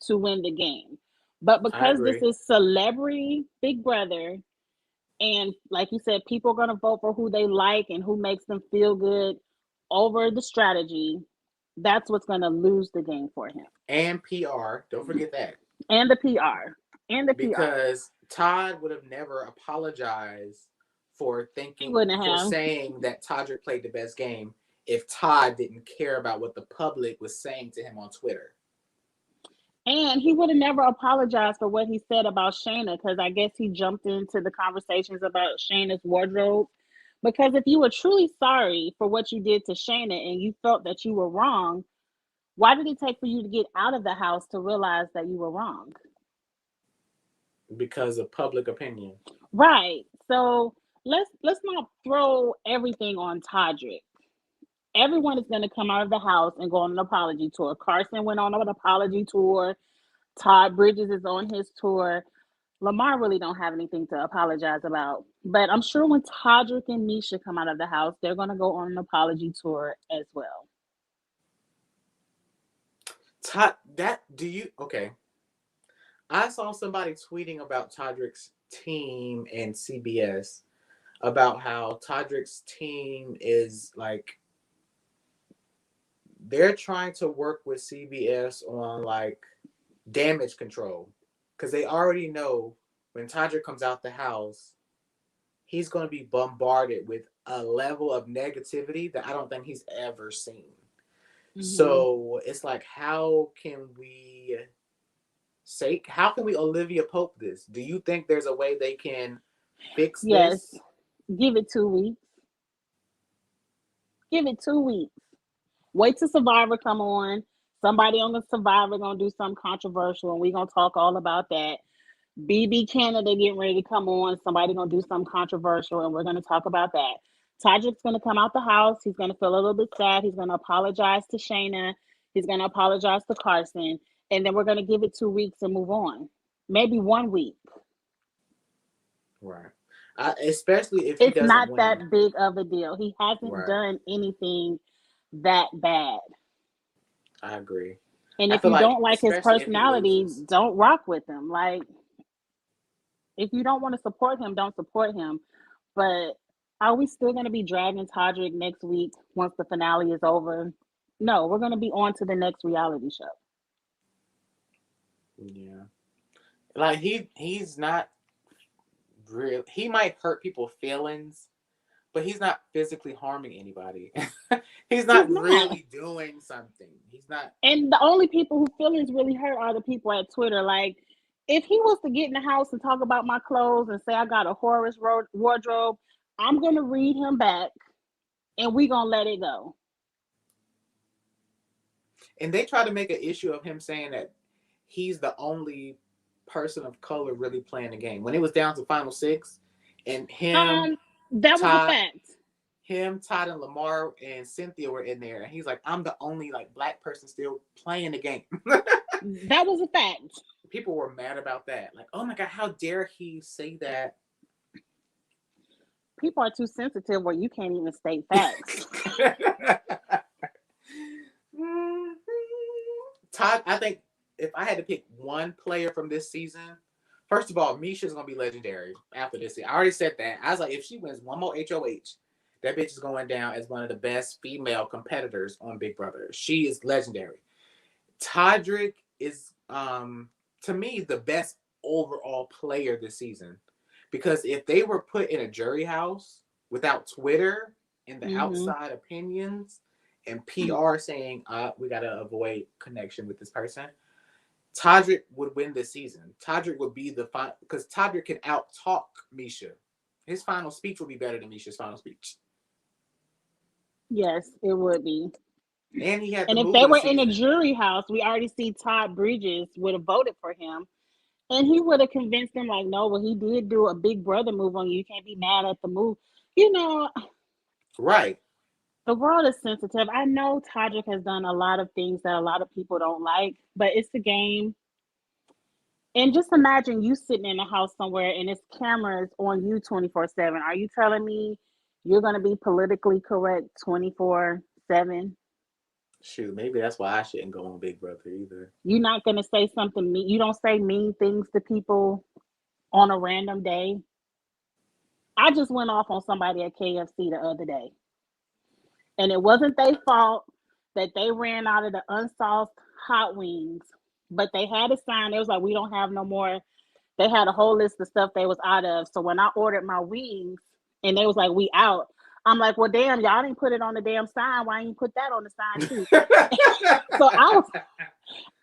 to win the game. But I because this agree. is celebrity Big Brother, and like you said, people are going to vote for who they like and who makes them feel good over the strategy, that's what's going to lose the game for him. And PR. Don't forget that. And the PR. And the PR. Because Todd would have never apologized He wouldn't for have. saying that Todrick played the best game if Todd didn't care about what the public was saying to him on Twitter. And he would have never apologized for what he said about Shayna, because I guess he jumped into the conversations about Shayna's wardrobe. Because if you were truly sorry for what you did to Shayna and you felt that you were wrong, why did it take for you to get out of the house to realize that you were wrong? Because of public opinion. Right. So let's not throw everything on Todrick. Everyone is going to come out of the house and go on an apology tour. Carson went on an apology tour. Todd Bridges is on his tour. Lamar really don't have anything to apologize about. But I'm sure when Todrick and Misha come out of the house, they're going to go on an apology tour as well. Todd, that do you okay? I saw somebody tweeting about Todrick's team and CBS about how Todrick's team is like they're trying to work with CBS on like damage control because they already know when Todrick comes out the house, he's going to be bombarded with a level of negativity that I don't think he's ever seen. Mm-hmm. So it's like, how can we Olivia Pope this? Do you think there's a way they can fix Yes. this? Give it 2 weeks. Give it 2 weeks. Wait till Survivor come on. Somebody on the Survivor gonna do something controversial, and we gonna talk all about that. BB Canada getting ready to come on. Somebody gonna do something controversial, and we're gonna talk about that. Todrick's gonna come out the house. He's gonna feel a little bit sad. He's gonna apologize to Shayna. He's gonna apologize to Carson, and then we're gonna give it 2 weeks and move on. Maybe 1 week. Right. Especially if he It's doesn't not win. that big of a deal. He hasn't Right. done anything that bad. I agree. And I if feel you like, don't like his especially if he personality, loses. don't rock with him. Like, if you don't want to support him, don't support him. But are we still going to be dragging Todrick next week once the finale is over? No, we're going to be on to the next reality show. Yeah. Like he's not real. He might hurt people's feelings, but he's not physically harming anybody. He's He's not not. really doing something. He's not. And the only people who feelings really hurt are the people at Twitter. Like, if he was to get in the house and talk about my clothes and say I got a Horus wardrobe, I'm going to read him back and we going to let it go. And they try to make an issue of him saying that he's the only person of color really playing the game. When it was down to final six, and Um, that was a Todd, fact. Todd, and Lamar and Cynthia were in there, and he's like, "I'm the only like black person still playing the game." That was a fact. people were mad about that. Like, oh my God, how dare he say that? People are too sensitive where you can't even state facts. Todd, I think if I had to pick one player from this season, first of all, Misha's gonna be legendary after this season. I already said that. I was like, if she wins one more HOH, that bitch is going down as one of the best female competitors on Big Brother. She is legendary. Todrick is, to me, the best overall player this season. Because if they were put in a jury house without Twitter and the outside opinions and PR saying, we got to avoid connection with this person, Todrick would win this season. Todrick would be the final, because Todrick can out-talk Misha. His final speech would be better than Misha's final speech. Yes, it would be. And he had the And if move they of the were in a season. jury house, we already see Todd Bridges would have voted for him. And he would have convinced them, like, no, well, he did do a big brother move on you. You can't be mad at the move. You know, Right. the world is sensitive. I know Todrick has done a lot of things that a lot of people don't like, but it's the game. And just imagine you sitting in a house somewhere and it's cameras on you 24/7. Are you telling me you're going to be politically correct 24/7? Shoot, maybe that's why I shouldn't go on Big Brother either. You're not going to say something mean. You don't say mean things to people on a random day. I just went off on somebody at KFC the other day. And it wasn't their fault that they ran out of the unsauced hot wings. But they had a sign. It was like, we don't have no more. They had a whole list of stuff they was out of. So when I ordered my wings and they was like, we out. I'm like, well, damn, y'all didn't put it on the damn sign. Why didn't you put that on the sign too? So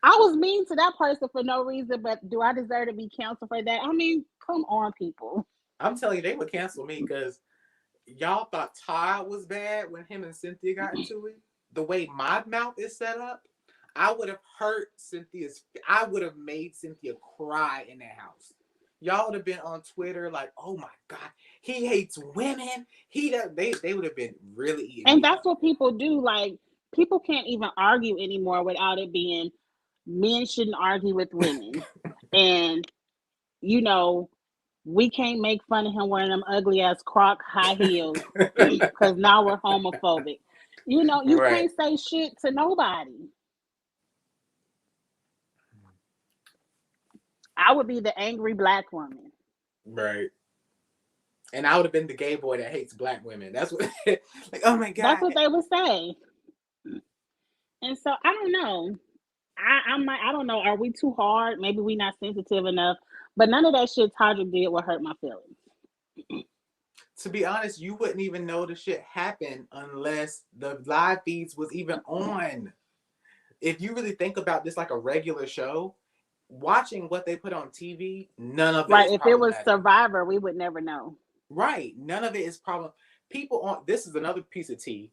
I was mean to that person for no reason, but do I deserve to be canceled for that? I mean, come on, people. I'm telling you, they would cancel me because y'all thought Todd was bad when him and Cynthia got into it. The way my mouth is set up, I would have hurt I would have made Cynthia cry in that house. Y'all would have been on Twitter like, oh my God, he hates women. They would have been really eating And me that's up. what people do. Like, people can't even argue anymore without it being men shouldn't argue with women. And, you know, we can't make fun of him wearing them ugly ass Croc high heels because now we're homophobic. You know, you Right. can't say shit to nobody. I would be the angry black woman. Right. And I would have been the gay boy that hates black women. That's what, like, oh my That's God. what they would say. And so I don't know. I don't know. Are we too hard? Maybe we not sensitive enough. But none of that shit Todrick did would hurt my feelings. To be honest, you wouldn't even know the shit happened unless the live feeds was even on. If you really think about this like a regular show, watching what they put on TV, none of it Right. is If it was problematic. Survivor, we would never know. Right. None of it is problem. People on this is another piece of tea.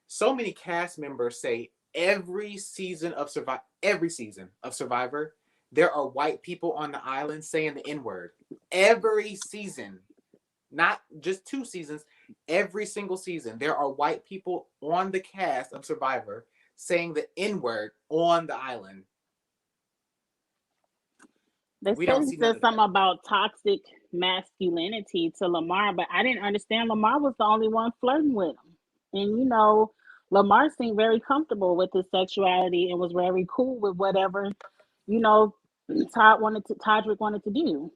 So many cast members say every season of Survivor, there are white people on the island saying the N-word. Every season. Not just 2 seasons, every single season, there are white people on the cast of Survivor saying the N-word on the island. They We said don't he see none said of that. something about toxic masculinity to Lamar, but I didn't understand Lamar was the only one flirting with him. And you know, Lamar seemed very comfortable with his sexuality and was very cool with whatever, you know, Todrick wanted to do.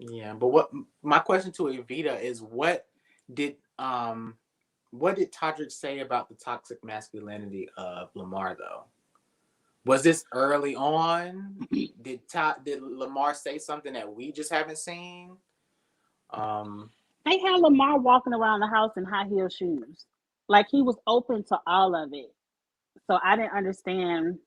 Yeah, but what my question to Evita is did um what did Todrick say about the toxic masculinity of Lamar though? Was this early on? Did Lamar say something that we just haven't seen? Um They had Lamar walking around the house in high heel shoes. Like he was open to all of it. So I didn't understand.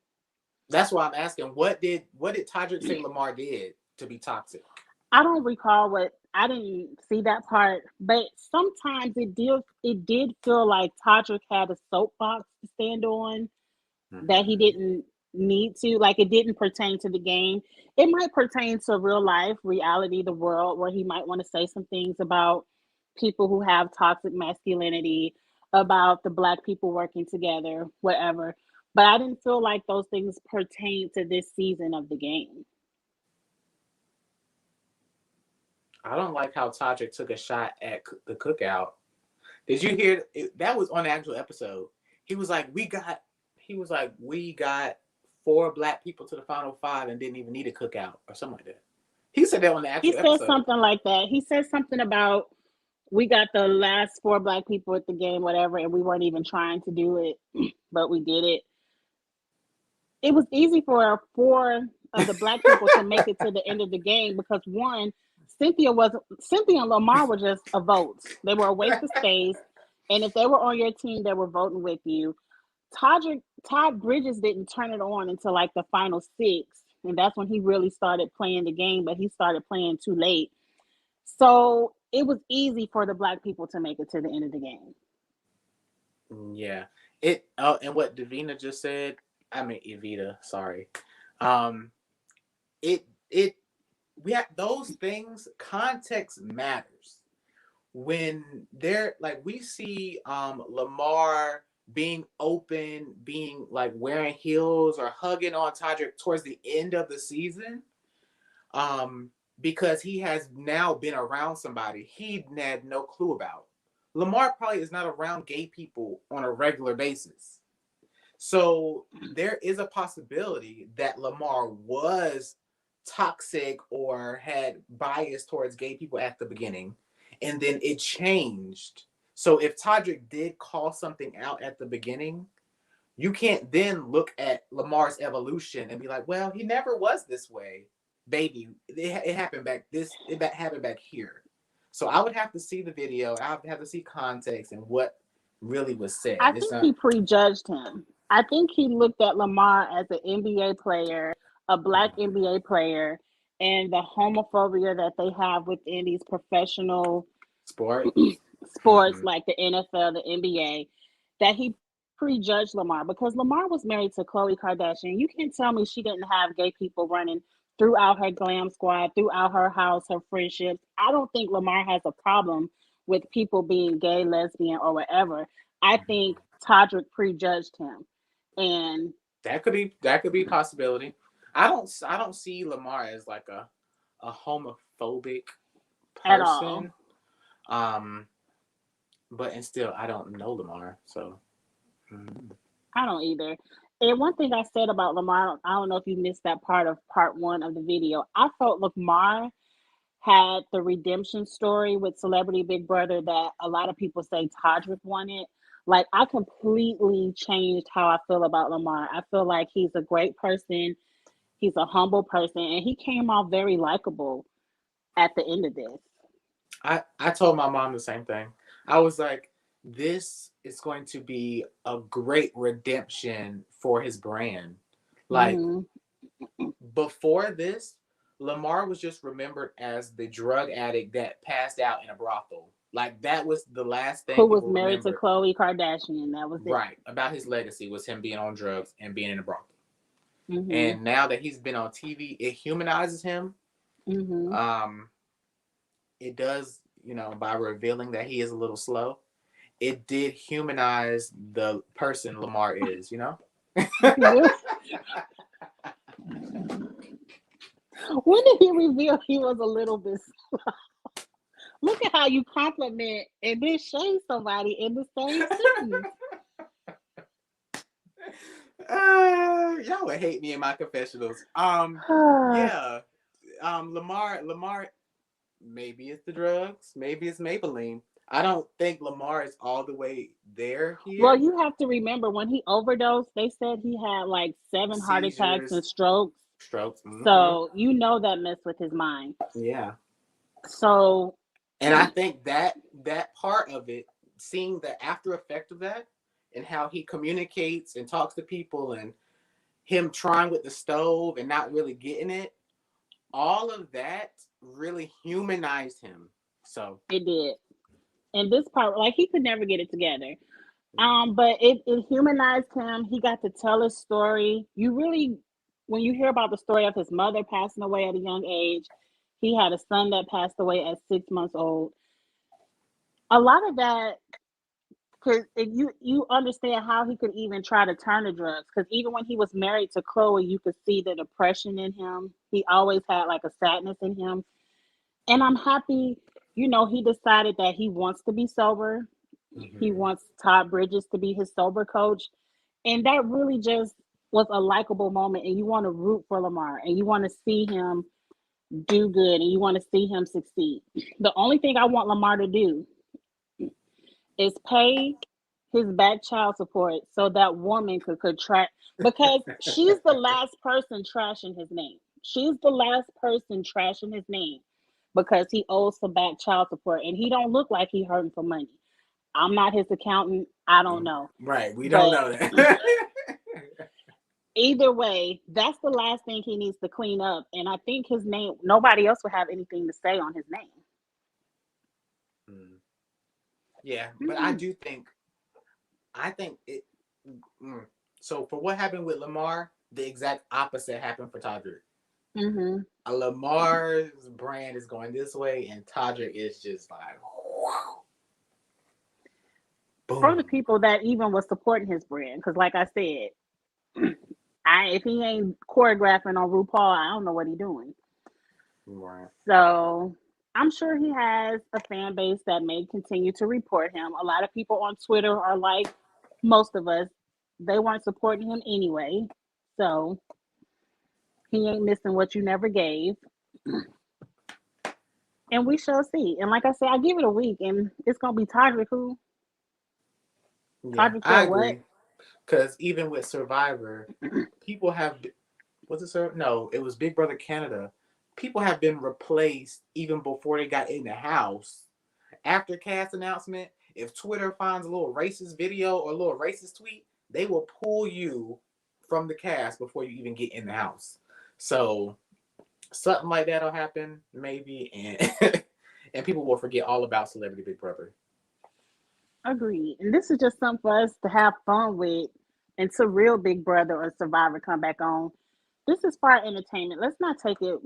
that's why I'm asking what did Todrick say Lamar did to be toxic? I don't recall what I didn't see that part, but sometimes it did feel like Todrick had a soapbox to stand on that he Mm-hmm. didn't need to. Like it didn't pertain to the game. It might pertain to real life, reality, the world, where he might want to say some things about people who have toxic masculinity, about the black people working together, whatever. But I didn't feel like those things pertain to this season of the game. I don't like how Todrick took a shot at the cookout. Did you hear it? That was on the actual episode. He was like, we got 4 black people to the final 5 and didn't even need a cookout or something like that. He said that on the He actual said episode. something like that. He said something about we got the last 4 black people at the game, whatever, and we weren't even trying to do it, but we did it. It was easy for 4 of the black people to make it to the end of the game because one, Cynthia and Lamar were just a vote. They were a waste of space. And if they were on your team, they were voting with you. Todd Bridges didn't turn it on until like the final 6. And that's when he really started playing the game, but he started playing too late. So it was easy for the black people to make it to the end of the game. Yeah. And what Davina just said, I mean Evita, sorry. It we have those things, context matters. When they're like we see Lamar being open, being like wearing heels or hugging on Todrick towards the end of the season, because he has now been around somebody he had no clue about. Lamar probably is not around gay people on a regular basis. So there is a possibility that Lamar was toxic or had bias towards gay people at the beginning, and then it changed. So if Todrick did call something out at the beginning, you can't then look at Lamar's evolution and be like, well, he never was this way, baby. It happened back it happened back here. So I would have to see the video. I would have to see context and what really was said. I It's think not. he prejudged him. I think he looked at Lamar as an NBA player, a black NBA player, and the homophobia that they have within these professional Sport. sports Mm-hmm. like the NFL, the NBA, that he prejudged Lamar because Lamar was married to Khloe Kardashian. You can't tell me she didn't have gay people running throughout her glam squad, throughout her house, her friendships. I don't think Lamar has a problem with people being gay, lesbian, or whatever. I think Todrick prejudged him. And That could be a possibility. I don't see Lamar as like a homophobic at all. person. Um, but and still I don't know Lamar, so I don't either. And one thing I said about Lamar, I don't know if you missed that part of part 1 of the video. I felt Lamar had the redemption story with Celebrity Big Brother that a lot of people say Todrick wanted. Like, I completely changed how I feel about Lamar. I feel like he's a great person. He's a humble person, and he came off very likable at the end of this. I told my mom the same thing. I was like, this is going to be a great redemption for his brand. Like Mm-hmm. before this, Lamar was just remembered as the drug addict that passed out in a brothel. Like that was the last thing Who was people married to remembered. Khloe Kardashian. That was it. Right, about his legacy was him being on drugs and being in a brothel. Mm-hmm. And now that he's been on TV, it humanizes him. Mm-hmm. Um, it does, by revealing that he is a little slow. It did humanize the person Lamar is. When did he reveal he was a little bit slow? Look at how you compliment and then shade somebody in the same sentence. Y'all would hate me in my confessionals. Yeah. Lamar, maybe it's the drugs, maybe it's Maybelline. I don't think Lamar is all the way there Well, here. you have to remember when he overdosed, they said he had like 7 heart attacks and Seizures, strokes. strokes. Mm-hmm. So that messed with his mind. Yeah. So And I think that part of it, seeing the after effect of that and how he communicates and talks to people and him trying with the stove and not really getting it, all of that really humanized him. So it did. And this part, like, he could never get it together. But it humanized him. He got to tell his story. You really, when you hear about the story of his mother passing away at a young age, he had a son that passed away at 6 months old. A lot of that, because you understand how he could even try to turn to drugs. Because even when he was married to Khloe, you could see the depression in him. He always had like a sadness in him. And I'm happy, he decided that he wants to be sober. He Hmm. wants Todd Bridges to be his sober coach. And that really just was a likable moment. And you want to root for Lamar and you want to see him do good and you want to see him succeed. The only thing I want Lamar to do is pay his back child support so that woman could contract, because she's the last person trashing his name. She's the last person trashing his name because he owes some back child support and he don't look like he hurting for money. I'm not his accountant. I don't know. Right. We don't But know that. either way, that's the last thing he needs to clean up. And I think his name, nobody else would have anything to say on his name. Mm. Yeah, but Mm-hmm. I think it. Mm. So for what happened with Lamar, the exact opposite happened for Todrick. Mm-hmm. Lamar's brand is going this way, and Todrick is just like, For the boom. people that even was supporting his brand, because like I said, if he ain't choreographing on RuPaul, I don't know what he doing. Right. So I'm sure he has a fan base that may continue to report him. A lot of people on Twitter are like most of us, they weren't supporting him anyway. So he ain't missing what you never gave. And we shall see. And like I said, I give it a week and it's gonna be Todrick who? Yeah, Todrick I said what? agree. Because even with Survivor, people have. Was it Survivor? No, it was Big Brother Canada. People have been replaced even before they got in the house. After cast announcement, if Twitter finds a little racist video or a little racist tweet, they will pull you from the cast before you even get in the house. So something like that'll happen, maybe, and and people will forget all about Celebrity Big Brother. Agreed. And this is just something for us to have fun with until real Big Brother or Survivor come back on. This is for our entertainment. Let's not take it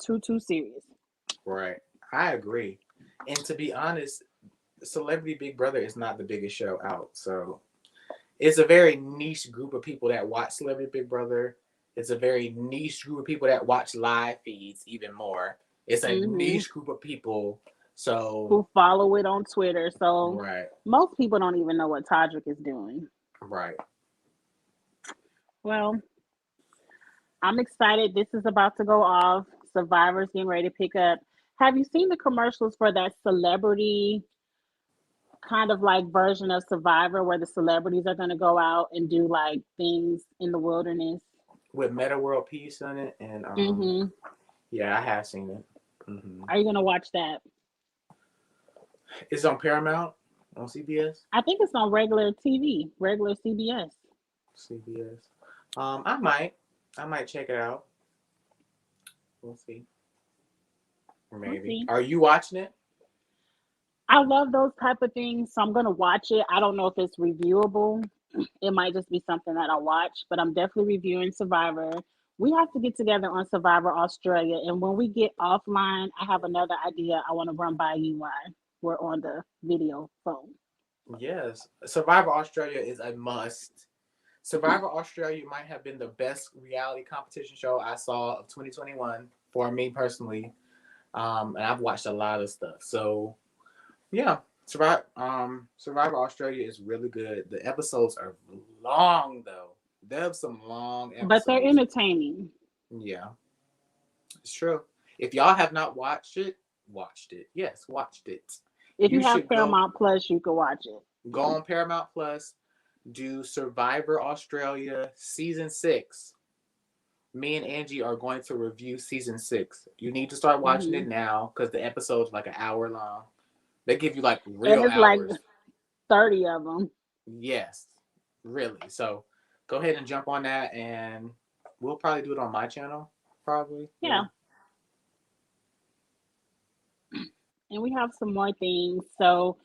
too serious. Right. I agree. And to be honest, Celebrity Big Brother is not the biggest show out. So it's a very niche group of people that watch Celebrity Big Brother. It's a very niche group of people that watch live feeds even more. It's a Hmm. niche group of people. So, Who follow it on Twitter. So right, most people don't even know what Todrick is doing. right. Well, I'm excited. This is about to go off. Survivor's getting ready to pick up. Have you seen the commercials for that celebrity kind of like version of Survivor where the celebrities are going to go out and do like things in the wilderness? With Meta World Peace on it. And Hmm. yeah, I have seen it. Hmm. Are you going to watch that? It's on Paramount, on CBS. I think it's on regular TV, regular CBS. CBS. I might check it out. We'll see. We'll Maybe. see. Are you watching it? I love those type of things, so I'm going to watch it. I don't know if it's reviewable. It might just be something that I watch, but I'm definitely reviewing Survivor. We have to get together on Survivor Australia, and when we get offline, I have another idea I want to run by you while we're on the video phone. Yes. Survivor Australia is a must. Survivor Australia might have been the best reality competition show I saw of 2021 for me personally. And I've watched a lot of stuff. So yeah, Survivor Australia is really good. The episodes are long though. There's some long But they're episodes. entertaining. Yeah, it's true. If y'all have not watched it. Yes, watched it. If You you have should go Paramount Plus, you can watch it. on Paramount Plus, do Survivor Australia season 6. Me and Angie are going to review season 6. You need to start watching Hmm. it now because the episode's like an hour long. They give you like And real it's like hours. 30 of them. Yes, really. So go ahead and jump on that, and we'll probably do it on my channel. Probably. Yeah. Yeah. And we have some more things. So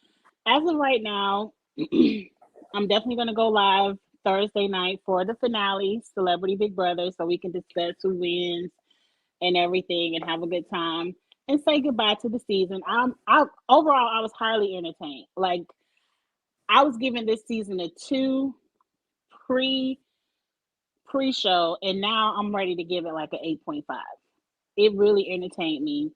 as of right now, I'm definitely going to go live Thursday night for the finale, Celebrity Big Brother, so we can discuss who wins and everything and have a good time and say goodbye to the season. Overall, I was highly entertained. Like, I was giving this season a 2 pre pre show, and now I'm ready to give it like an 8.5. It really entertained me.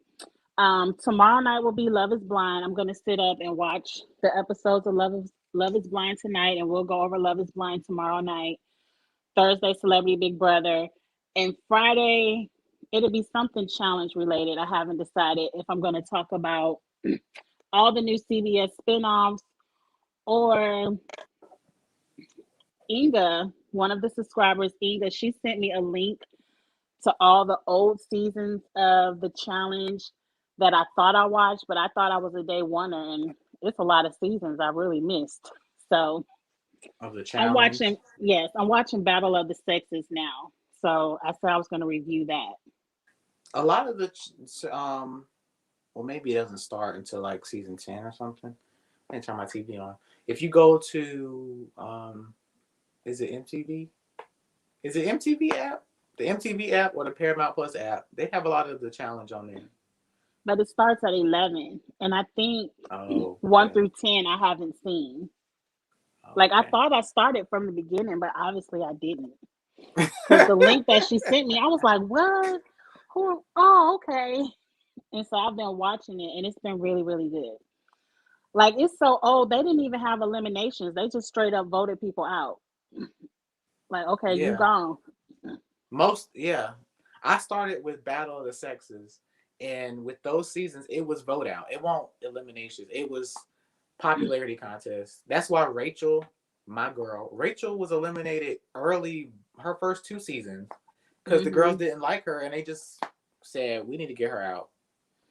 Tomorrow night will be Love is Blind. I'm gonna sit up and watch the episodes of Love is Blind tonight, and we'll go over Love is Blind tomorrow night. Thursday, Celebrity Big Brother, and Friday it'll be something challenge related. I haven't decided if I'm gonna talk about all the new CBS spinoffs or Inga, one of the subscribers, Inga, she sent me a link to all the old seasons of the challenge that I thought I watched, but I thought I was a day oneer, and it's a lot of seasons I really missed. So Of the I'm challenge. watching, yes, I'm watching Battle of the Sexes now. So I said I was going to review that. A lot of the well, maybe it doesn't start until like season 10 or something. I didn't turn my TV on. If you go to is it MTV? Is it MTV app? The MTV app or the Paramount Plus app? They have a lot of the challenge on there. But it starts at 11, and I think Oh, 1 okay. through 10 I haven't seen. Like I Okay. thought I started from the beginning, but obviously I didn't. Because the link that she sent me, I was like, what? Who? Oh, okay. And so I've been watching it, and it's been really, really good. Like it's so old, they didn't even have eliminations. They just straight up voted people out. Like, okay, you Yeah. gone. Yeah. I started with Battle of the Sexes, and with those seasons, it was vote out. It won't eliminations. It was popularity contest. That's why Rachel, my girl, Rachel was eliminated early her first 2 seasons because the girls Hmm. didn't like her and they just said we need to get her out.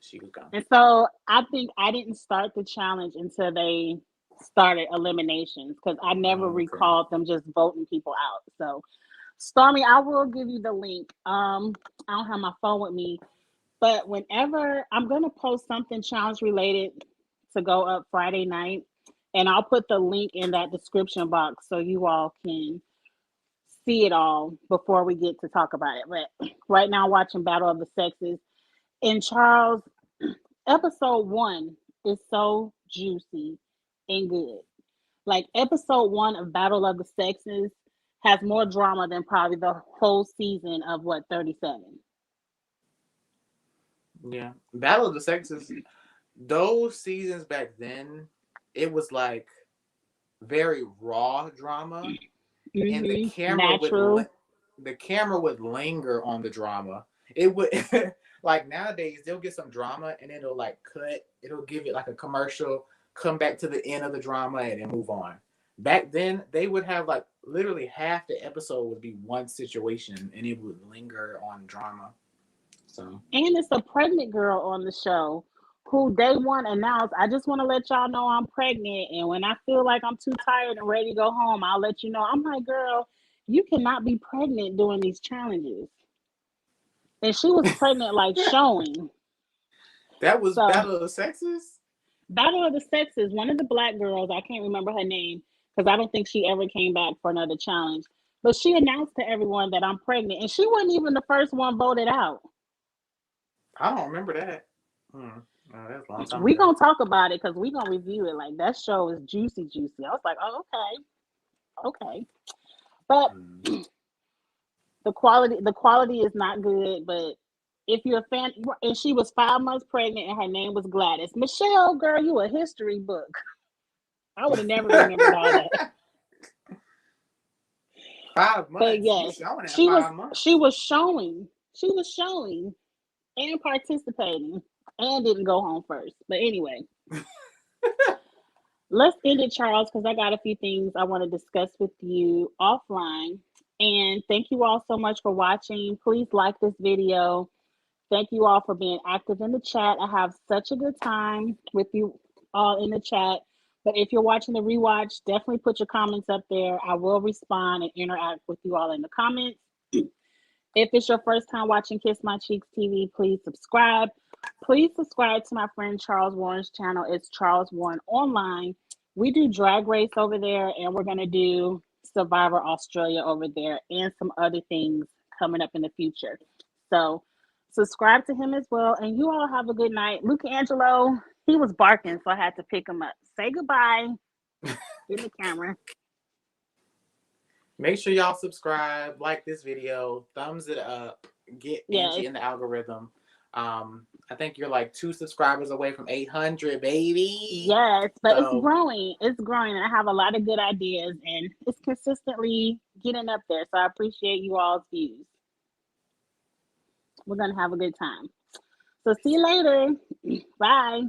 She was gone. And so I think I didn't start the challenge until they started eliminations because I never Oh, okay. recalled them just voting people out. So Stormy, I will give you the link. I don't have my phone with me, but whenever I'm gonna post something challenge related to go up Friday night, and I'll put the link in that description box so you all can see it all before we get to talk about it. But right now, watching Battle of the Sexes, and Charles, episode one is so juicy and good. Like episode one of Battle of the Sexes has more drama than probably the whole season of what 37. Yeah. Battle of the Sexes, those seasons back then, it was like very raw drama and Mm-hmm. Natural. the camera would linger on the drama. It would like nowadays they'll get some drama and it'll like cut. It'll give it like a commercial, come back to the end of the drama and then move on. Back then they would have like literally half the episode would be one situation and it would linger on drama. So And it's a pregnant girl on the show who day one announced, I just want to let y'all know I'm pregnant. And when I feel like I'm too tired and ready to go home, I'll let you know. I'm like, girl, you cannot be pregnant doing these challenges. And she was pregnant, like showing. that was So, Battle of the Sexes. Battle of the Sexes, one of the black girls, I can't remember her name because I don't think she ever came back for another challenge. But she announced to everyone that I'm pregnant. And she wasn't even the first one voted out. I don't remember that. Hmm. Oh, that's a long time We ago. gonna talk about it because we gonna review it. Like that show is juicy, juicy. I was like, oh, okay. But Hmm. the quality is not good. But if you're a fan, and she was 5 months pregnant, and her name was Gladys Michelle. Girl, you a history book. I would have never remembered all that. But5 months. You yes, showing at she was 5 months? she was showing. She was showing and participating and didn't go home first. But anyway, let's end it, Charles, because I got a few things I want to discuss with you offline. And thank you all so much for watching. Please like this video. Thank you all for being active in the chat. I have such a good time with you all in the chat. But if you're watching the rewatch, definitely put your comments up there. I will respond and interact with you all in the comments. If it's your first time watching Kiss My Cheeks TV, please subscribe. Please subscribe to my friend Charles Warren's channel. It's Charles Warren Online. We do Drag Race over there, and we're going to do Survivor Australia over there and some other things coming up in the future. So subscribe to him as well. And you all have a good night. Luke Angelo, he was barking, so I had to pick him up. Say goodbye in the camera. Make sure y'all subscribe, like this video, thumbs it up, get Yes. Angie in the algorithm. I think you're like 2 subscribers away from 800, baby. Yes, but it's So growing. It's growing, and I have a lot of good ideas, and it's consistently getting up there. So I appreciate you all's views. We're gonna have a good time. So see you later. Bye.